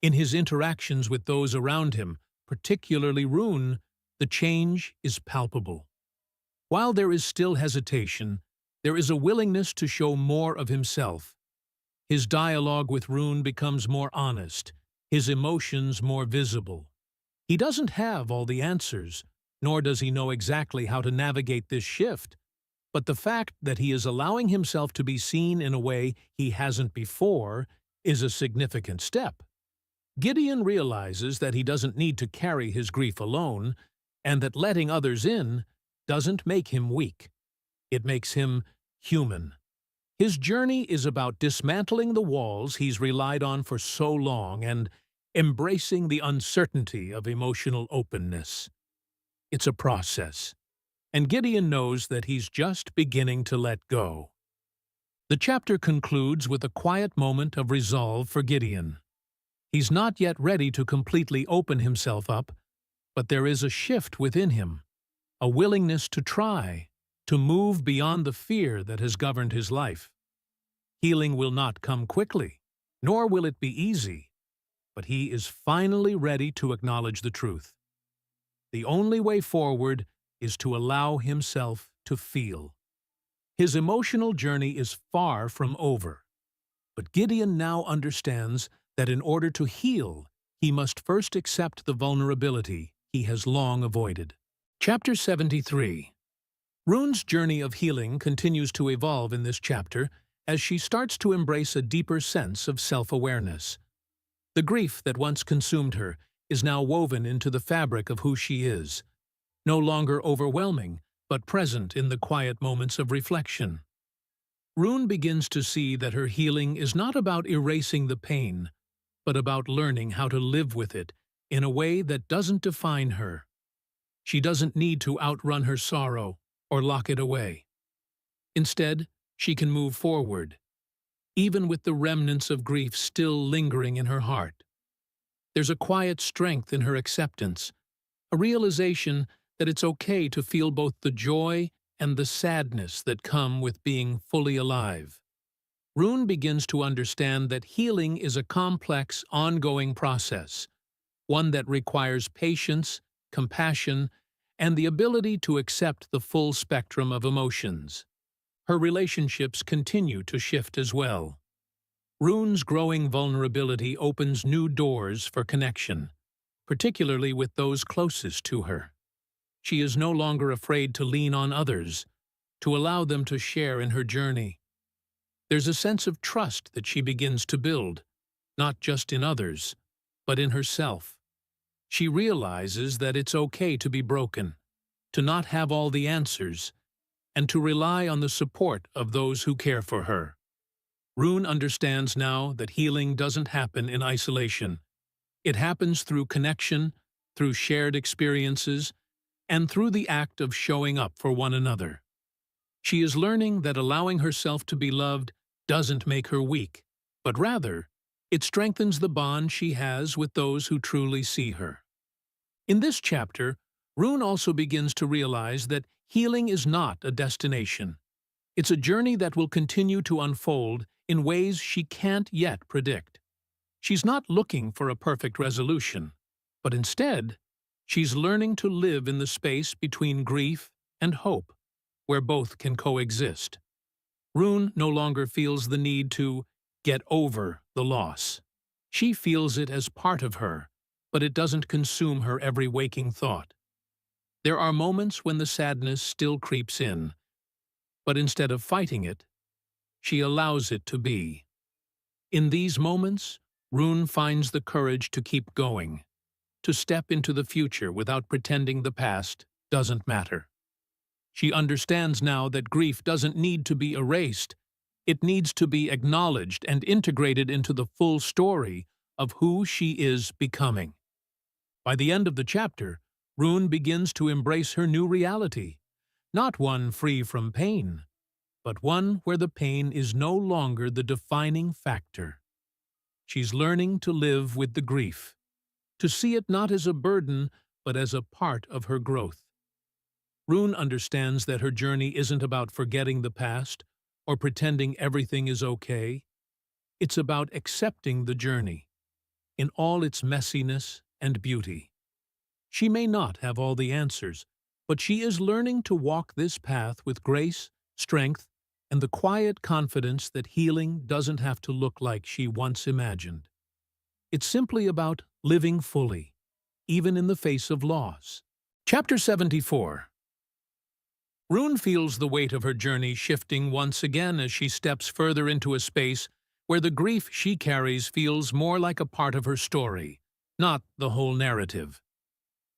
In his interactions with those around him, particularly Rune, the change is palpable. While there is still hesitation, there is a willingness to show more of himself. His dialogue with Rune becomes more honest, his emotions more visible. He doesn't have all the answers, nor does he know exactly how to navigate this shift, But the fact that he is allowing himself to be seen in a way he hasn't before is a significant step. Gideon realizes that he doesn't need to carry his grief alone, and that letting others in doesn't make him weak. It makes him human. His journey is about dismantling the walls he's relied on for so long and embracing the uncertainty of emotional openness. It's a process, and Gideon knows that he's just beginning to let go. The chapter concludes with a quiet moment of resolve for Gideon. He's not yet ready to completely open himself up, but there is a shift within him, a willingness to try, to move beyond the fear that has governed his life. Healing will not come quickly, nor will it be easy, but he is finally ready to acknowledge the truth. The only way forward is to allow himself to feel. His emotional journey is far from over, but Gideon now understands that in order to heal, he must first accept the vulnerability he has long avoided. Chapter 73. Rune's journey of healing continues to evolve in this chapter as she starts to embrace a deeper sense of self-awareness. The grief that once consumed her is now woven into the fabric of who she is, no longer overwhelming, but present in the quiet moments of reflection. Rune begins to see that her healing is not about erasing the pain, but about learning how to live with it in a way that doesn't define her. She doesn't need to outrun her sorrow or lock it away. Instead, she can move forward, even with the remnants of grief still lingering in her heart. There's a quiet strength in her acceptance, a realization that it's okay to feel both the joy and the sadness that come with being fully alive. Rune begins to understand that healing is a complex, ongoing process, one that requires patience, compassion, and the ability to accept the full spectrum of emotions. Her relationships continue to shift as well. Rune's growing vulnerability opens new doors for connection, particularly with those closest to her. She is no longer afraid to lean on others, to allow them to share in her journey. There's a sense of trust that she begins to build, not just in others, but in herself. She realizes that it's okay to be broken, to not have all the answers, and to rely on the support of those who care for her. Rune understands now that healing doesn't happen in isolation. It happens through connection, through shared experiences, and through the act of showing up for one another. She is learning that allowing herself to be loved doesn't make her weak, but rather, it strengthens the bond she has with those who truly see her. In this chapter, Rune also begins to realize that healing is not a destination. It's a journey that will continue to unfold in ways she can't yet predict. She's not looking for a perfect resolution, but instead, she's learning to live in the space between grief and hope, where both can coexist. Rune no longer feels the need to get over the loss. She feels it as part of her, but it doesn't consume her every waking thought. There are moments when the sadness still creeps in, but instead of fighting it, she allows it to be. In these moments, Rune finds the courage to keep going, to step into the future without pretending the past doesn't matter. She understands now that grief doesn't need to be erased. It needs to be acknowledged and integrated into the full story of who she is becoming. By the end of the chapter, Rune begins to embrace her new reality, not one free from pain, but one where the pain is no longer the defining factor. She's learning to live with the grief, to see it not as a burden, but as a part of her growth. Rune understands that her journey isn't about forgetting the past or pretending everything is okay. It's about accepting the journey, in all its messiness and beauty. She may not have all the answers, but she is learning to walk this path with grace, strength, and the quiet confidence that healing doesn't have to look like she once imagined. It's simply about living fully, even in the face of loss. Chapter 74. Rune feels the weight of her journey shifting once again as she steps further into a space where the grief she carries feels more like a part of her story, not the whole narrative.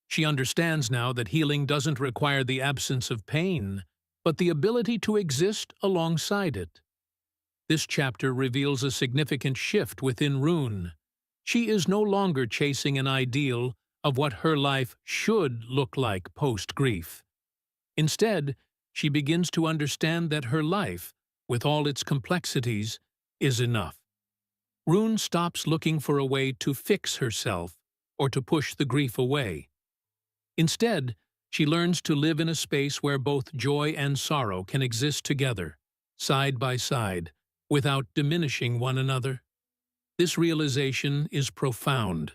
She understands now that healing doesn't require the absence of pain, but the ability to exist alongside it. This chapter reveals a significant shift within Rune. She is no longer chasing an ideal of what her life should look like post-grief. Instead, she begins to understand that her life, with all its complexities, is enough. Rune stops looking for a way to fix herself or to push the grief away. Instead, she learns to live in a space where both joy and sorrow can exist together, side by side, without diminishing one another. This realization is profound,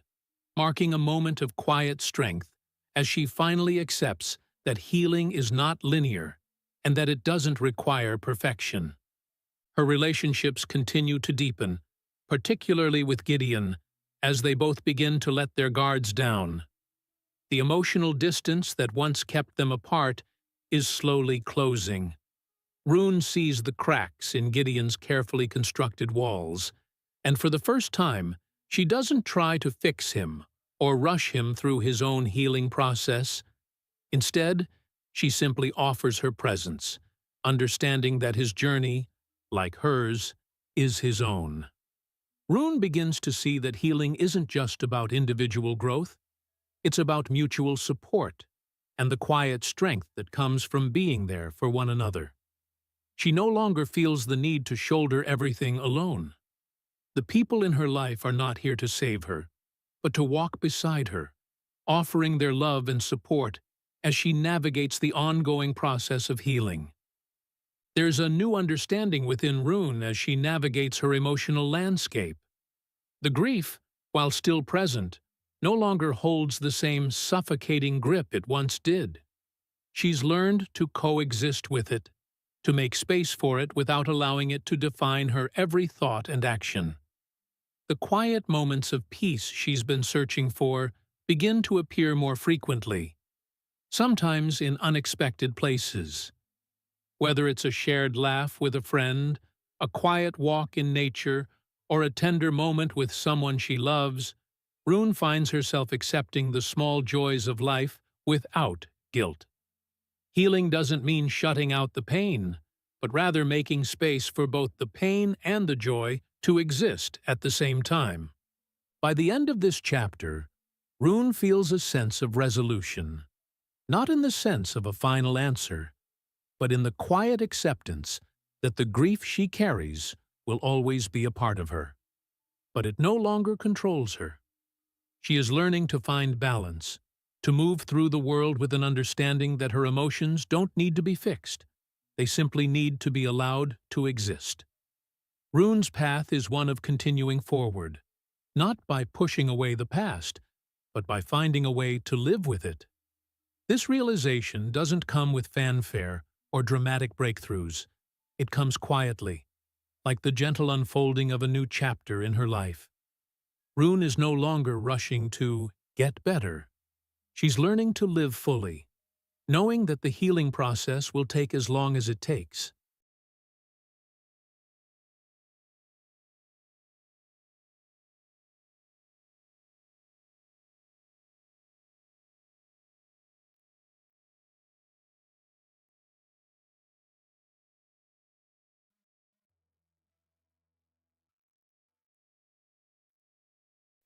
marking a moment of quiet strength as she finally accepts that healing is not linear and that it doesn't require perfection. Her relationships continue to deepen, particularly with Gideon, as they both begin to let their guards down. The emotional distance that once kept them apart is slowly closing. Rune sees the cracks in Gideon's carefully constructed walls, and for the first time, she doesn't try to fix him or rush him through his own healing process. Instead, she simply offers her presence, understanding that his journey, like hers, is his own. Rune begins to see that healing isn't just about individual growth. It's about mutual support and the quiet strength that comes from being there for one another. She no longer feels the need to shoulder everything alone. The people in her life are not here to save her, but to walk beside her, offering their love and support as she navigates the ongoing process of healing. There's a new understanding within Rune as she navigates her emotional landscape. The grief, while still present, no longer holds the same suffocating grip it once did. She's learned to coexist with it, to make space for it without allowing it to define her every thought and action. The quiet moments of peace she's been searching for begin to appear more frequently, sometimes in unexpected places. Whether it's a shared laugh with a friend, a quiet walk in nature, or a tender moment with someone she loves, Rune finds herself accepting the small joys of life without guilt. Healing doesn't mean shutting out the pain, but rather making space for both the pain and the joy to exist at the same time. By the end of this chapter, Rune feels a sense of resolution, not in the sense of a final answer, but in the quiet acceptance that the grief she carries will always be a part of her. But it no longer controls her. She is learning to find balance, to move through the world with an understanding that her emotions don't need to be fixed. They simply need to be allowed to exist. Rune's path is one of continuing forward, not by pushing away the past, but by finding a way to live with it. This realization doesn't come with fanfare or dramatic breakthroughs. It comes quietly, like the gentle unfolding of a new chapter in her life. Rune is no longer rushing to get better. She's learning to live fully, knowing that the healing process will take as long as it takes.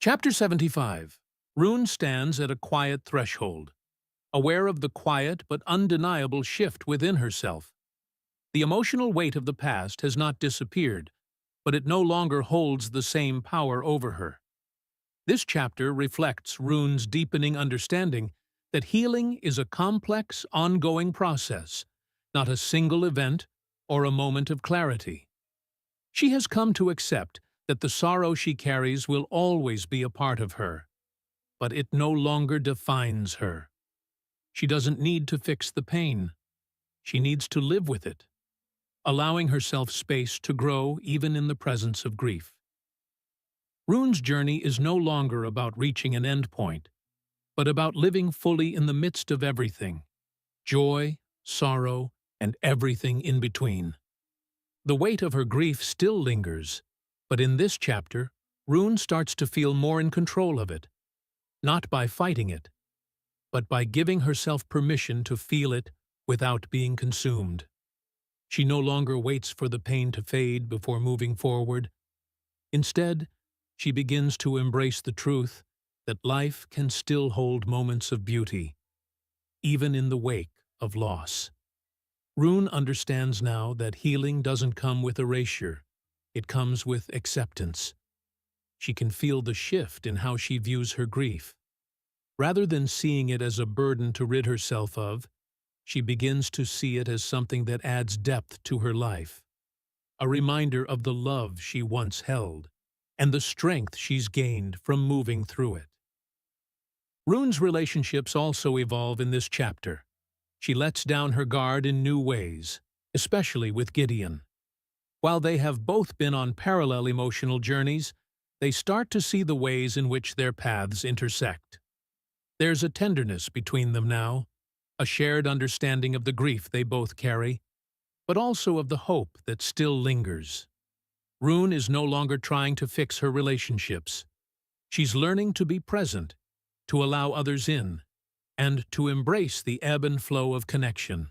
Chapter 75. Rune stands at a quiet threshold, aware of the quiet but undeniable shift within herself. The emotional weight of the past has not disappeared, but it no longer holds the same power over her. This chapter reflects Rune's deepening understanding that healing is a complex, ongoing process, not a single event or a moment of clarity. She has come to accept that the sorrow she carries will always be a part of her, but it no longer defines her. She doesn't need to fix the pain. She needs to live with it, allowing herself space to grow even in the presence of grief. Rune's journey is no longer about reaching an end point, but about living fully in the midst of everything: joy, sorrow, and everything in between. The weight of her grief still lingers, but in this chapter, Rune starts to feel more in control of it, not by fighting it, but by giving herself permission to feel it without being consumed. She no longer waits for the pain to fade before moving forward. Instead, she begins to embrace the truth that life can still hold moments of beauty, even in the wake of loss. Rune understands now that healing doesn't come with erasure, it comes with acceptance. She can feel the shift in how she views her grief. Rather than seeing it as a burden to rid herself of, she begins to see it as something that adds depth to her life, a reminder of the love she once held, and the strength she's gained from moving through it. Rune's relationships also evolve in this chapter. She lets down her guard in new ways, especially with Gideon. While they have both been on parallel emotional journeys, they start to see the ways in which their paths intersect. There's a tenderness between them now, a shared understanding of the grief they both carry, but also of the hope that still lingers. Rune is no longer trying to fix her relationships. She's learning to be present, to allow others in, and to embrace the ebb and flow of connection.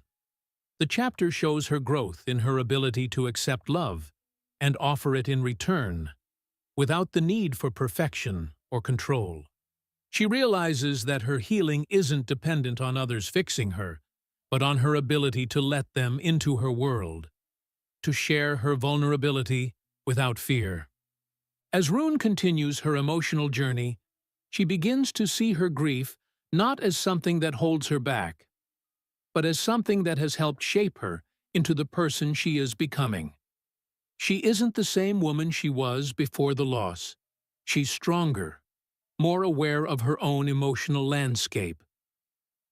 The chapter shows her growth in her ability to accept love and offer it in return, without the need for perfection or control. She realizes that her healing isn't dependent on others fixing her, but on her ability to let them into her world, to share her vulnerability without fear. As Rune continues her emotional journey, she begins to see her grief not as something that holds her back, but as something that has helped shape her into the person she is becoming. She isn't the same woman she was before the loss. She's stronger, more aware of her own emotional landscape.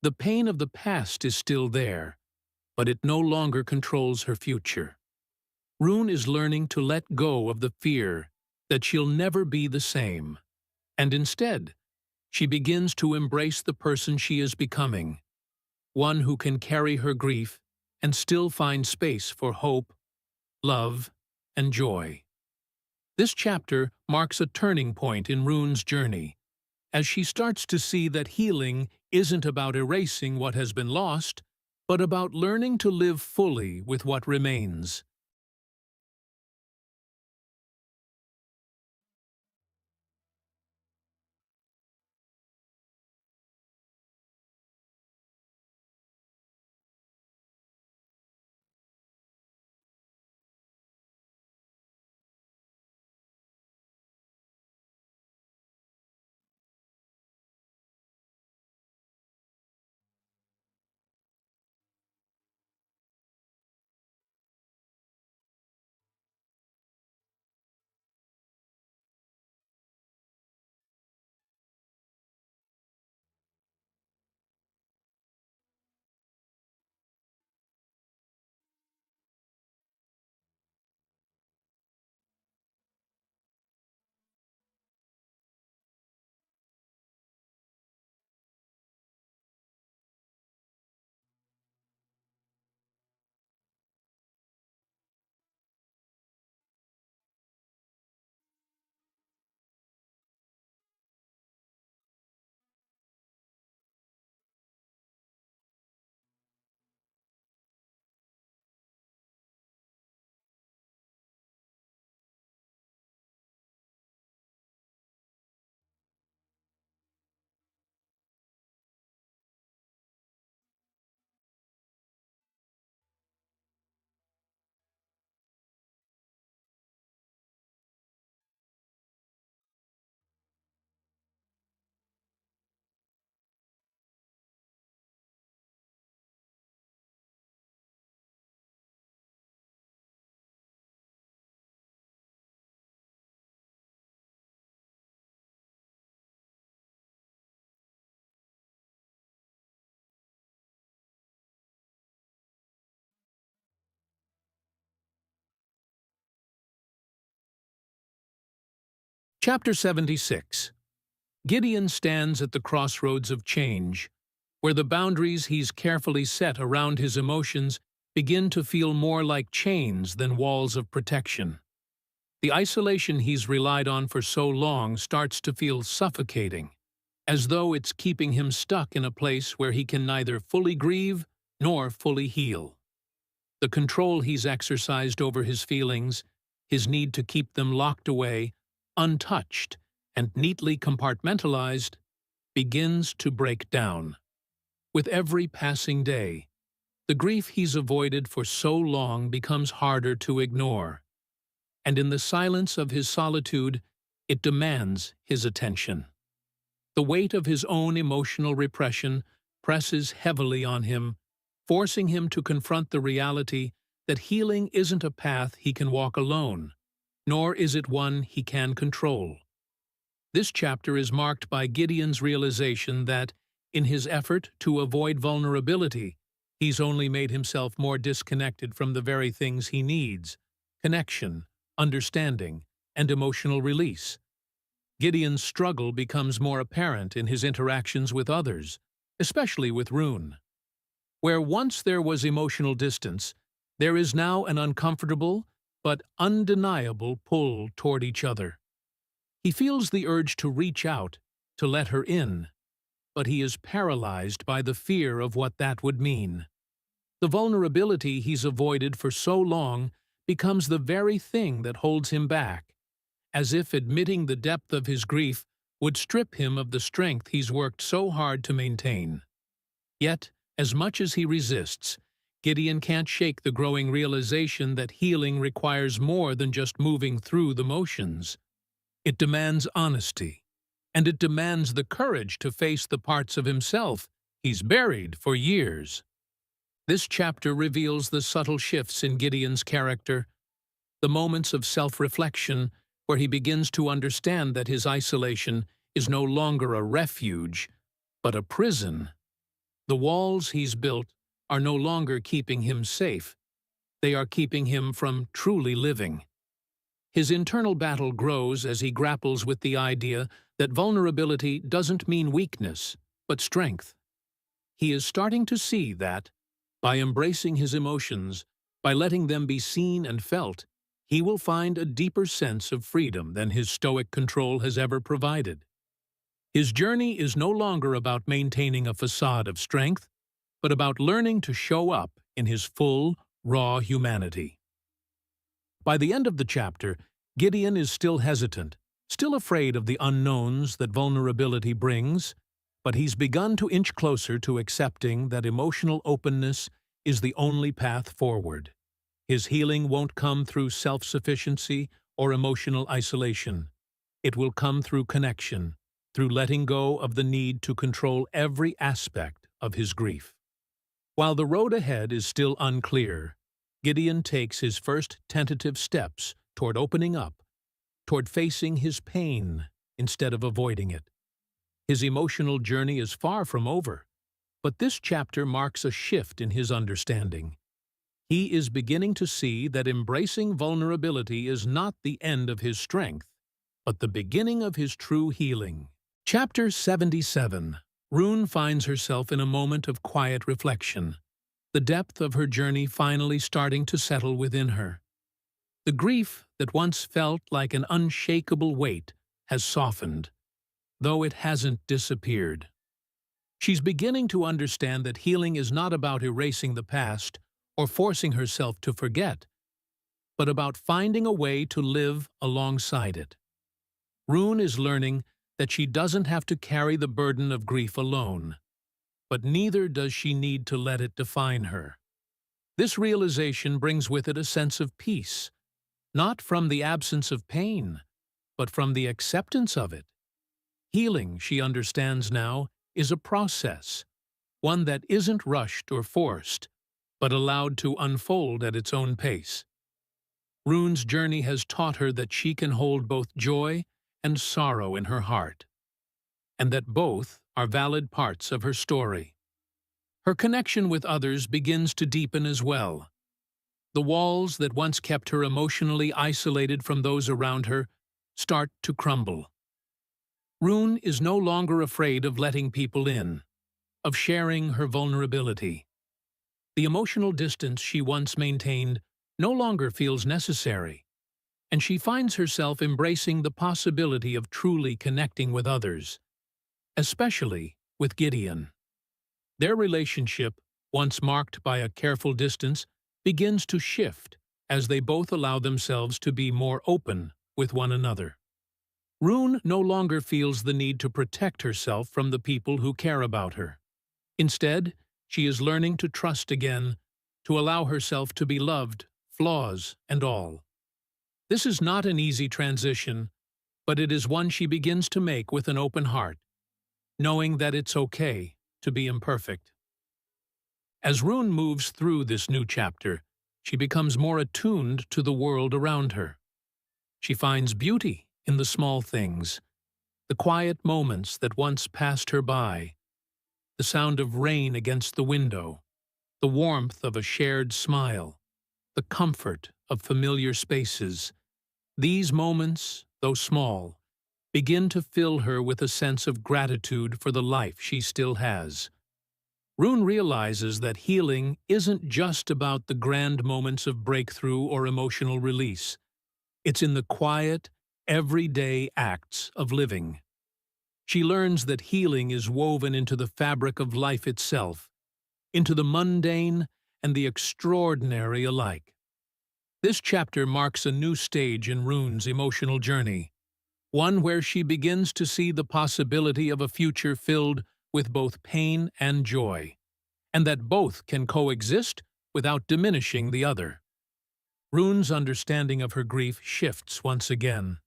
The pain of the past is still there, but it no longer controls her future. Rune is learning to let go of the fear that she'll never be the same, and instead, she begins to embrace the person she is becoming, one who can carry her grief and still find space for hope, love, and joy. This chapter marks a turning point in Rune's journey, as she starts to see that healing isn't about erasing what has been lost, but about learning to live fully with what remains. Chapter 76. Gideon stands at the crossroads of change, where the boundaries he's carefully set around his emotions begin to feel more like chains than walls of protection. The isolation he's relied on for so long starts to feel suffocating, as though it's keeping him stuck in a place where he can neither fully grieve nor fully heal. The control he's exercised over his feelings, his need to keep them locked away, untouched, and neatly compartmentalized, begins to break down. With every passing day, the grief he's avoided for so long becomes harder to ignore, and in the silence of his solitude, it demands his attention. The weight of his own emotional repression presses heavily on him, forcing him to confront the reality that healing isn't a path he can walk alone, nor is it one he can control. This chapter is marked by Gideon's realization that, in his effort to avoid vulnerability, he's only made himself more disconnected from the very things he needs: connection, understanding, and emotional release. Gideon's struggle becomes more apparent in his interactions with others, especially with Rune. Where once there was emotional distance, there is now an uncomfortable but undeniable pull toward each other. He feels the urge to reach out, to let her in, but he is paralyzed by the fear of what that would mean. The vulnerability he's avoided for so long becomes the very thing that holds him back, as if admitting the depth of his grief would strip him of the strength he's worked so hard to maintain. Yet, as much as he resists, Gideon can't shake the growing realization that healing requires more than just moving through the motions. It demands honesty, and it demands the courage to face the parts of himself he's buried for years. This chapter reveals the subtle shifts in Gideon's character, the moments of self-reflection where he begins to understand that his isolation is no longer a refuge, but a prison. The walls he's built are no longer keeping him safe. They are keeping him from truly living. His internal battle grows as he grapples with the idea that vulnerability doesn't mean weakness, but strength. He is starting to see that, by embracing his emotions, by letting them be seen and felt, he will find a deeper sense of freedom than his stoic control has ever provided. His journey is no longer about maintaining a facade of strength, but about learning to show up in his full, raw humanity. By the end of the chapter, Gideon is still hesitant, still afraid of the unknowns that vulnerability brings, but he's begun to inch closer to accepting that emotional openness is the only path forward. His healing won't come through self-sufficiency or emotional isolation. It will come through connection, through letting go of the need to control every aspect of his grief. While the road ahead is still unclear, Gideon takes his first tentative steps toward opening up, toward facing his pain instead of avoiding it. His emotional journey is far from over, but this chapter marks a shift in his understanding. He is beginning to see that embracing vulnerability is not the end of his strength, but the beginning of his true healing. Chapter 77. Rune finds herself in a moment of quiet reflection, the depth of her journey finally starting to settle within her. The grief that once felt like an unshakable weight has softened, though it hasn't disappeared. She's beginning to understand that healing is not about erasing the past or forcing herself to forget, but about finding a way to live alongside it. Rune is learning that she doesn't have to carry the burden of grief alone, but neither does she need to let it define her. This realization brings with it a sense of peace, not from the absence of pain, but from the acceptance of it. Healing, she understands now, is a process, one that isn't rushed or forced, but allowed to unfold at its own pace. Rune's journey has taught her that she can hold both joy and sorrow in her heart, and that both are valid parts of her story. Her connection with others begins to deepen as well. The walls that once kept her emotionally isolated from those around her start to crumble. Rune is no longer afraid of letting people in, of sharing her vulnerability. The emotional distance she once maintained no longer feels necessary, and she finds herself embracing the possibility of truly connecting with others, especially with Gideon. Their relationship, once marked by a careful distance, begins to shift as they both allow themselves to be more open with one another. Rune no longer feels the need to protect herself from the people who care about her. Instead, she is learning to trust again, to allow herself to be loved, flaws and all. This is not an easy transition, but it is one she begins to make with an open heart, knowing that it's okay to be imperfect. As Rune moves through this new chapter, she becomes more attuned to the world around her. She finds beauty in the small things, the quiet moments that once passed her by, the sound of rain against the window, the warmth of a shared smile, the comfort of familiar spaces. These moments, though small, begin to fill her with a sense of gratitude for the life she still has. Rune realizes that healing isn't just about the grand moments of breakthrough or emotional release. It's in the quiet, everyday acts of living. She learns that healing is woven into the fabric of life itself, into the mundane and the extraordinary alike. This chapter marks a new stage in Rune's emotional journey, one where she begins to see the possibility of a future filled with both pain and joy, and that both can coexist without diminishing the other. Rune's understanding of her grief shifts once again.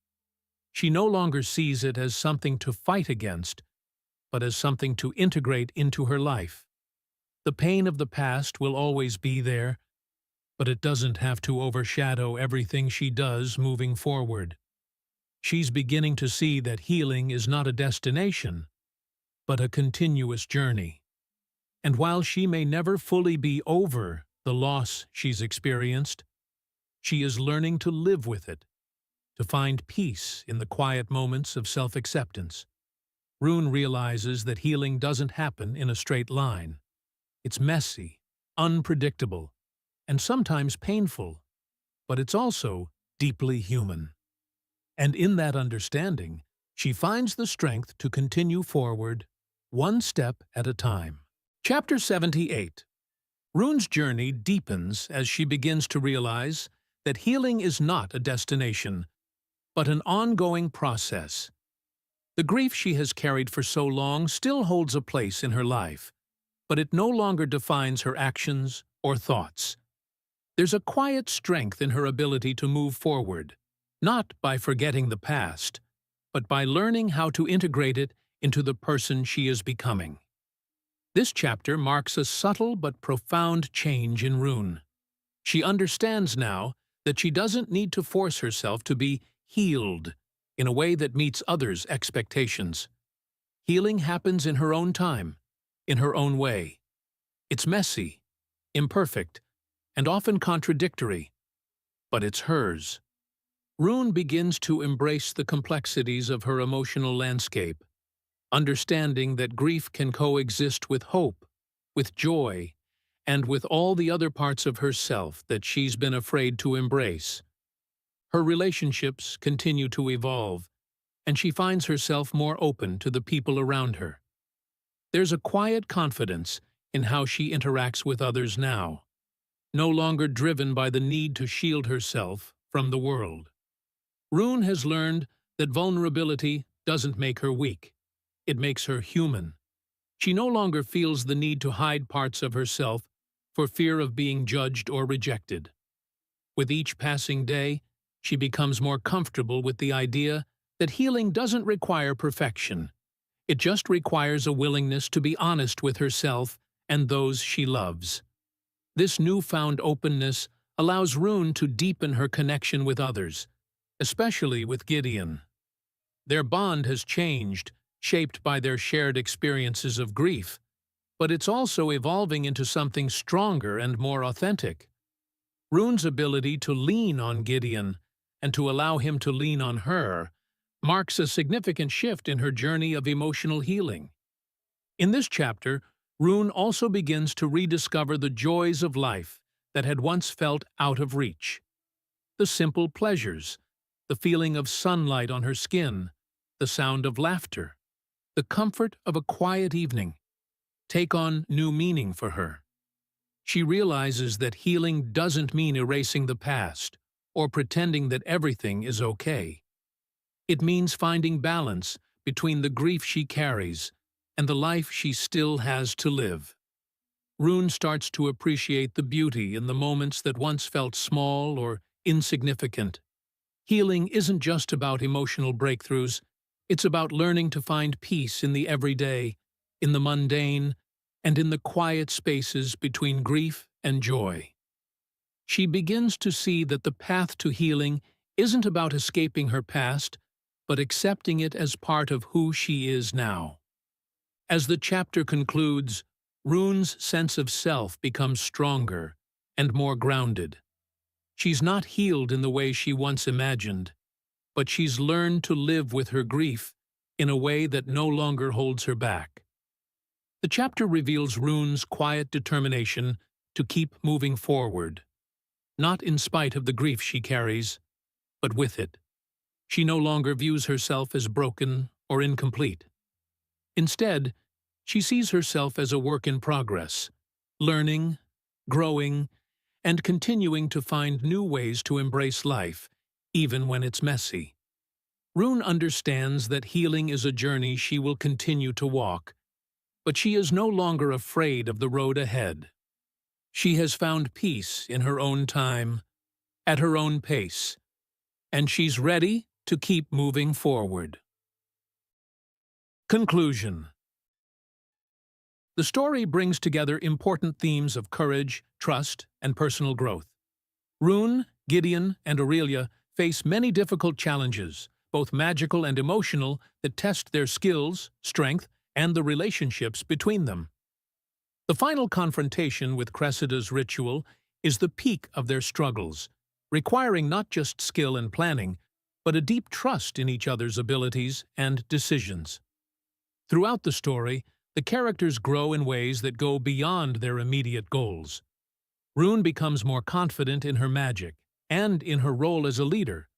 She no longer sees it as something to fight against, but as something to integrate into her life. The pain of the past will always be there, but it doesn't have to overshadow everything she does moving forward. She's beginning to see that healing is not a destination, but a continuous journey. And while she may never fully be over the loss she's experienced, she is learning to live with it, to find peace in the quiet moments of self-acceptance. Rune realizes that healing doesn't happen in a straight line. It's messy, unpredictable, and sometimes painful, but it's also deeply human. And in that understanding, she finds the strength to continue forward, one step at a time. Chapter 78. Rune's journey deepens as she begins to realize that healing is not a destination, but an ongoing process. The grief she has carried for so long still holds a place in her life, but it no longer defines her actions or thoughts. There's a quiet strength in her ability to move forward, not by forgetting the past, but by learning how to integrate it into the person she is becoming. This chapter marks a subtle but profound change in Rune. She understands now that she doesn't need to force herself to be healed in a way that meets others' expectations. Healing happens in her own time, in her own way. It's messy, imperfect, and often contradictory, but it's hers. Rune begins to embrace the complexities of her emotional landscape, understanding that grief can coexist with hope, with joy, and with all the other parts of herself that she's been afraid to embrace. Her relationships continue to evolve, and she finds herself more open to the people around her. There's a quiet confidence in how she interacts with others now, no longer driven by the need to shield herself from the world. Rune has learned that vulnerability doesn't make her weak. It makes her human. She no longer feels the need to hide parts of herself for fear of being judged or rejected. With each passing day, she becomes more comfortable with the idea that healing doesn't require perfection. It just requires a willingness to be honest with herself and those she loves. This newfound openness allows Rune to deepen her connection with others, especially with Gideon. Their bond has changed, shaped by their shared experiences of grief, but it's also evolving into something stronger and more authentic. Rune's ability to lean on Gideon and to allow him to lean on her marks a significant shift in her journey of emotional healing. In this chapter, Rune also begins to rediscover the joys of life that had once felt out of reach. The simple pleasures, the feeling of sunlight on her skin, the sound of laughter, the comfort of a quiet evening, take on new meaning for her. She realizes that healing doesn't mean erasing the past or pretending that everything is okay. It means finding balance between the grief she carries and the life she still has to live. Rune starts to appreciate the beauty in the moments that once felt small or insignificant. Healing isn't just about emotional breakthroughs, it's about learning to find peace in the everyday, in the mundane, and in the quiet spaces between grief and joy. She begins to see that the path to healing isn't about escaping her past, but accepting it as part of who she is now. As the chapter concludes, Rune's sense of self becomes stronger and more grounded. She's not healed in the way she once imagined, but she's learned to live with her grief in a way that no longer holds her back. The chapter reveals Rune's quiet determination to keep moving forward, not in spite of the grief she carries, but with it. She no longer views herself as broken or incomplete. Instead, she sees herself as a work in progress, learning, growing, and continuing to find new ways to embrace life, even when it's messy. Rune understands that healing is a journey she will continue to walk, but she is no longer afraid of the road ahead. She has found peace in her own time, at her own pace, and she's ready to keep moving forward. Conclusion. The story brings together important themes of courage, trust, and personal growth. Rune, Gideon, and Aurelia face many difficult challenges, both magical and emotional, that test their skills, strength, and the relationships between them. The final confrontation with Cressida's ritual is the peak of their struggles, requiring not just skill and planning, but a deep trust in each other's abilities and decisions. Throughout the story, the characters grow in ways that go beyond their immediate goals. Rune becomes more confident in her magic and in her role as a leader,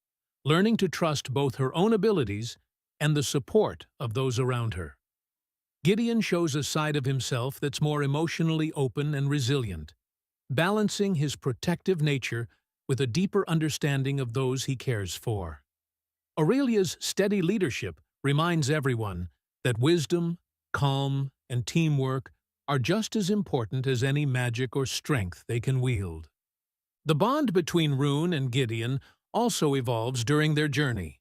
learning to trust both her own abilities and the support of those around her. Gideon shows a side of himself that's more emotionally open and resilient, balancing his protective nature with a deeper understanding of those he cares for. Aurelia's steady leadership reminds everyone that wisdom, calm, and teamwork are just as important as any magic or strength they can wield. The bond between Rune and Gideon also evolves during their journey.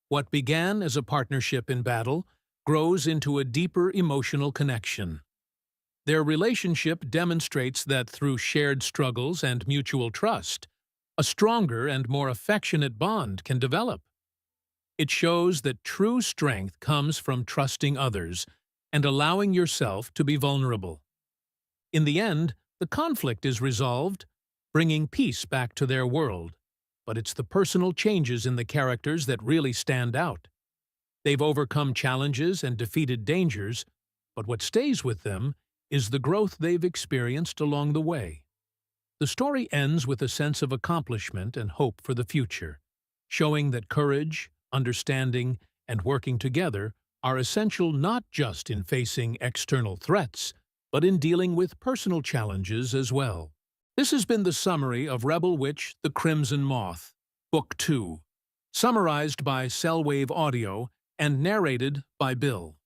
What began as a partnership in battle grows into a deeper emotional connection. Their relationship demonstrates that through shared struggles and mutual trust, a stronger and more affectionate bond can develop. It shows that true strength comes from trusting others and allowing yourself to be vulnerable. In the end, the conflict is resolved, bringing peace back to their world, but it's the personal changes in the characters that really stand out. They've overcome challenges and defeated dangers, but what stays with them is the growth they've experienced along the way. The story ends with a sense of accomplishment and hope for the future, showing that courage, understanding, and working together are essential not just in facing external threats, but in dealing with personal challenges as well. This has been the summary of Rebel Witch: The Crimson Moth, Book 2, summarized by Cellwave Audio and narrated by Bill.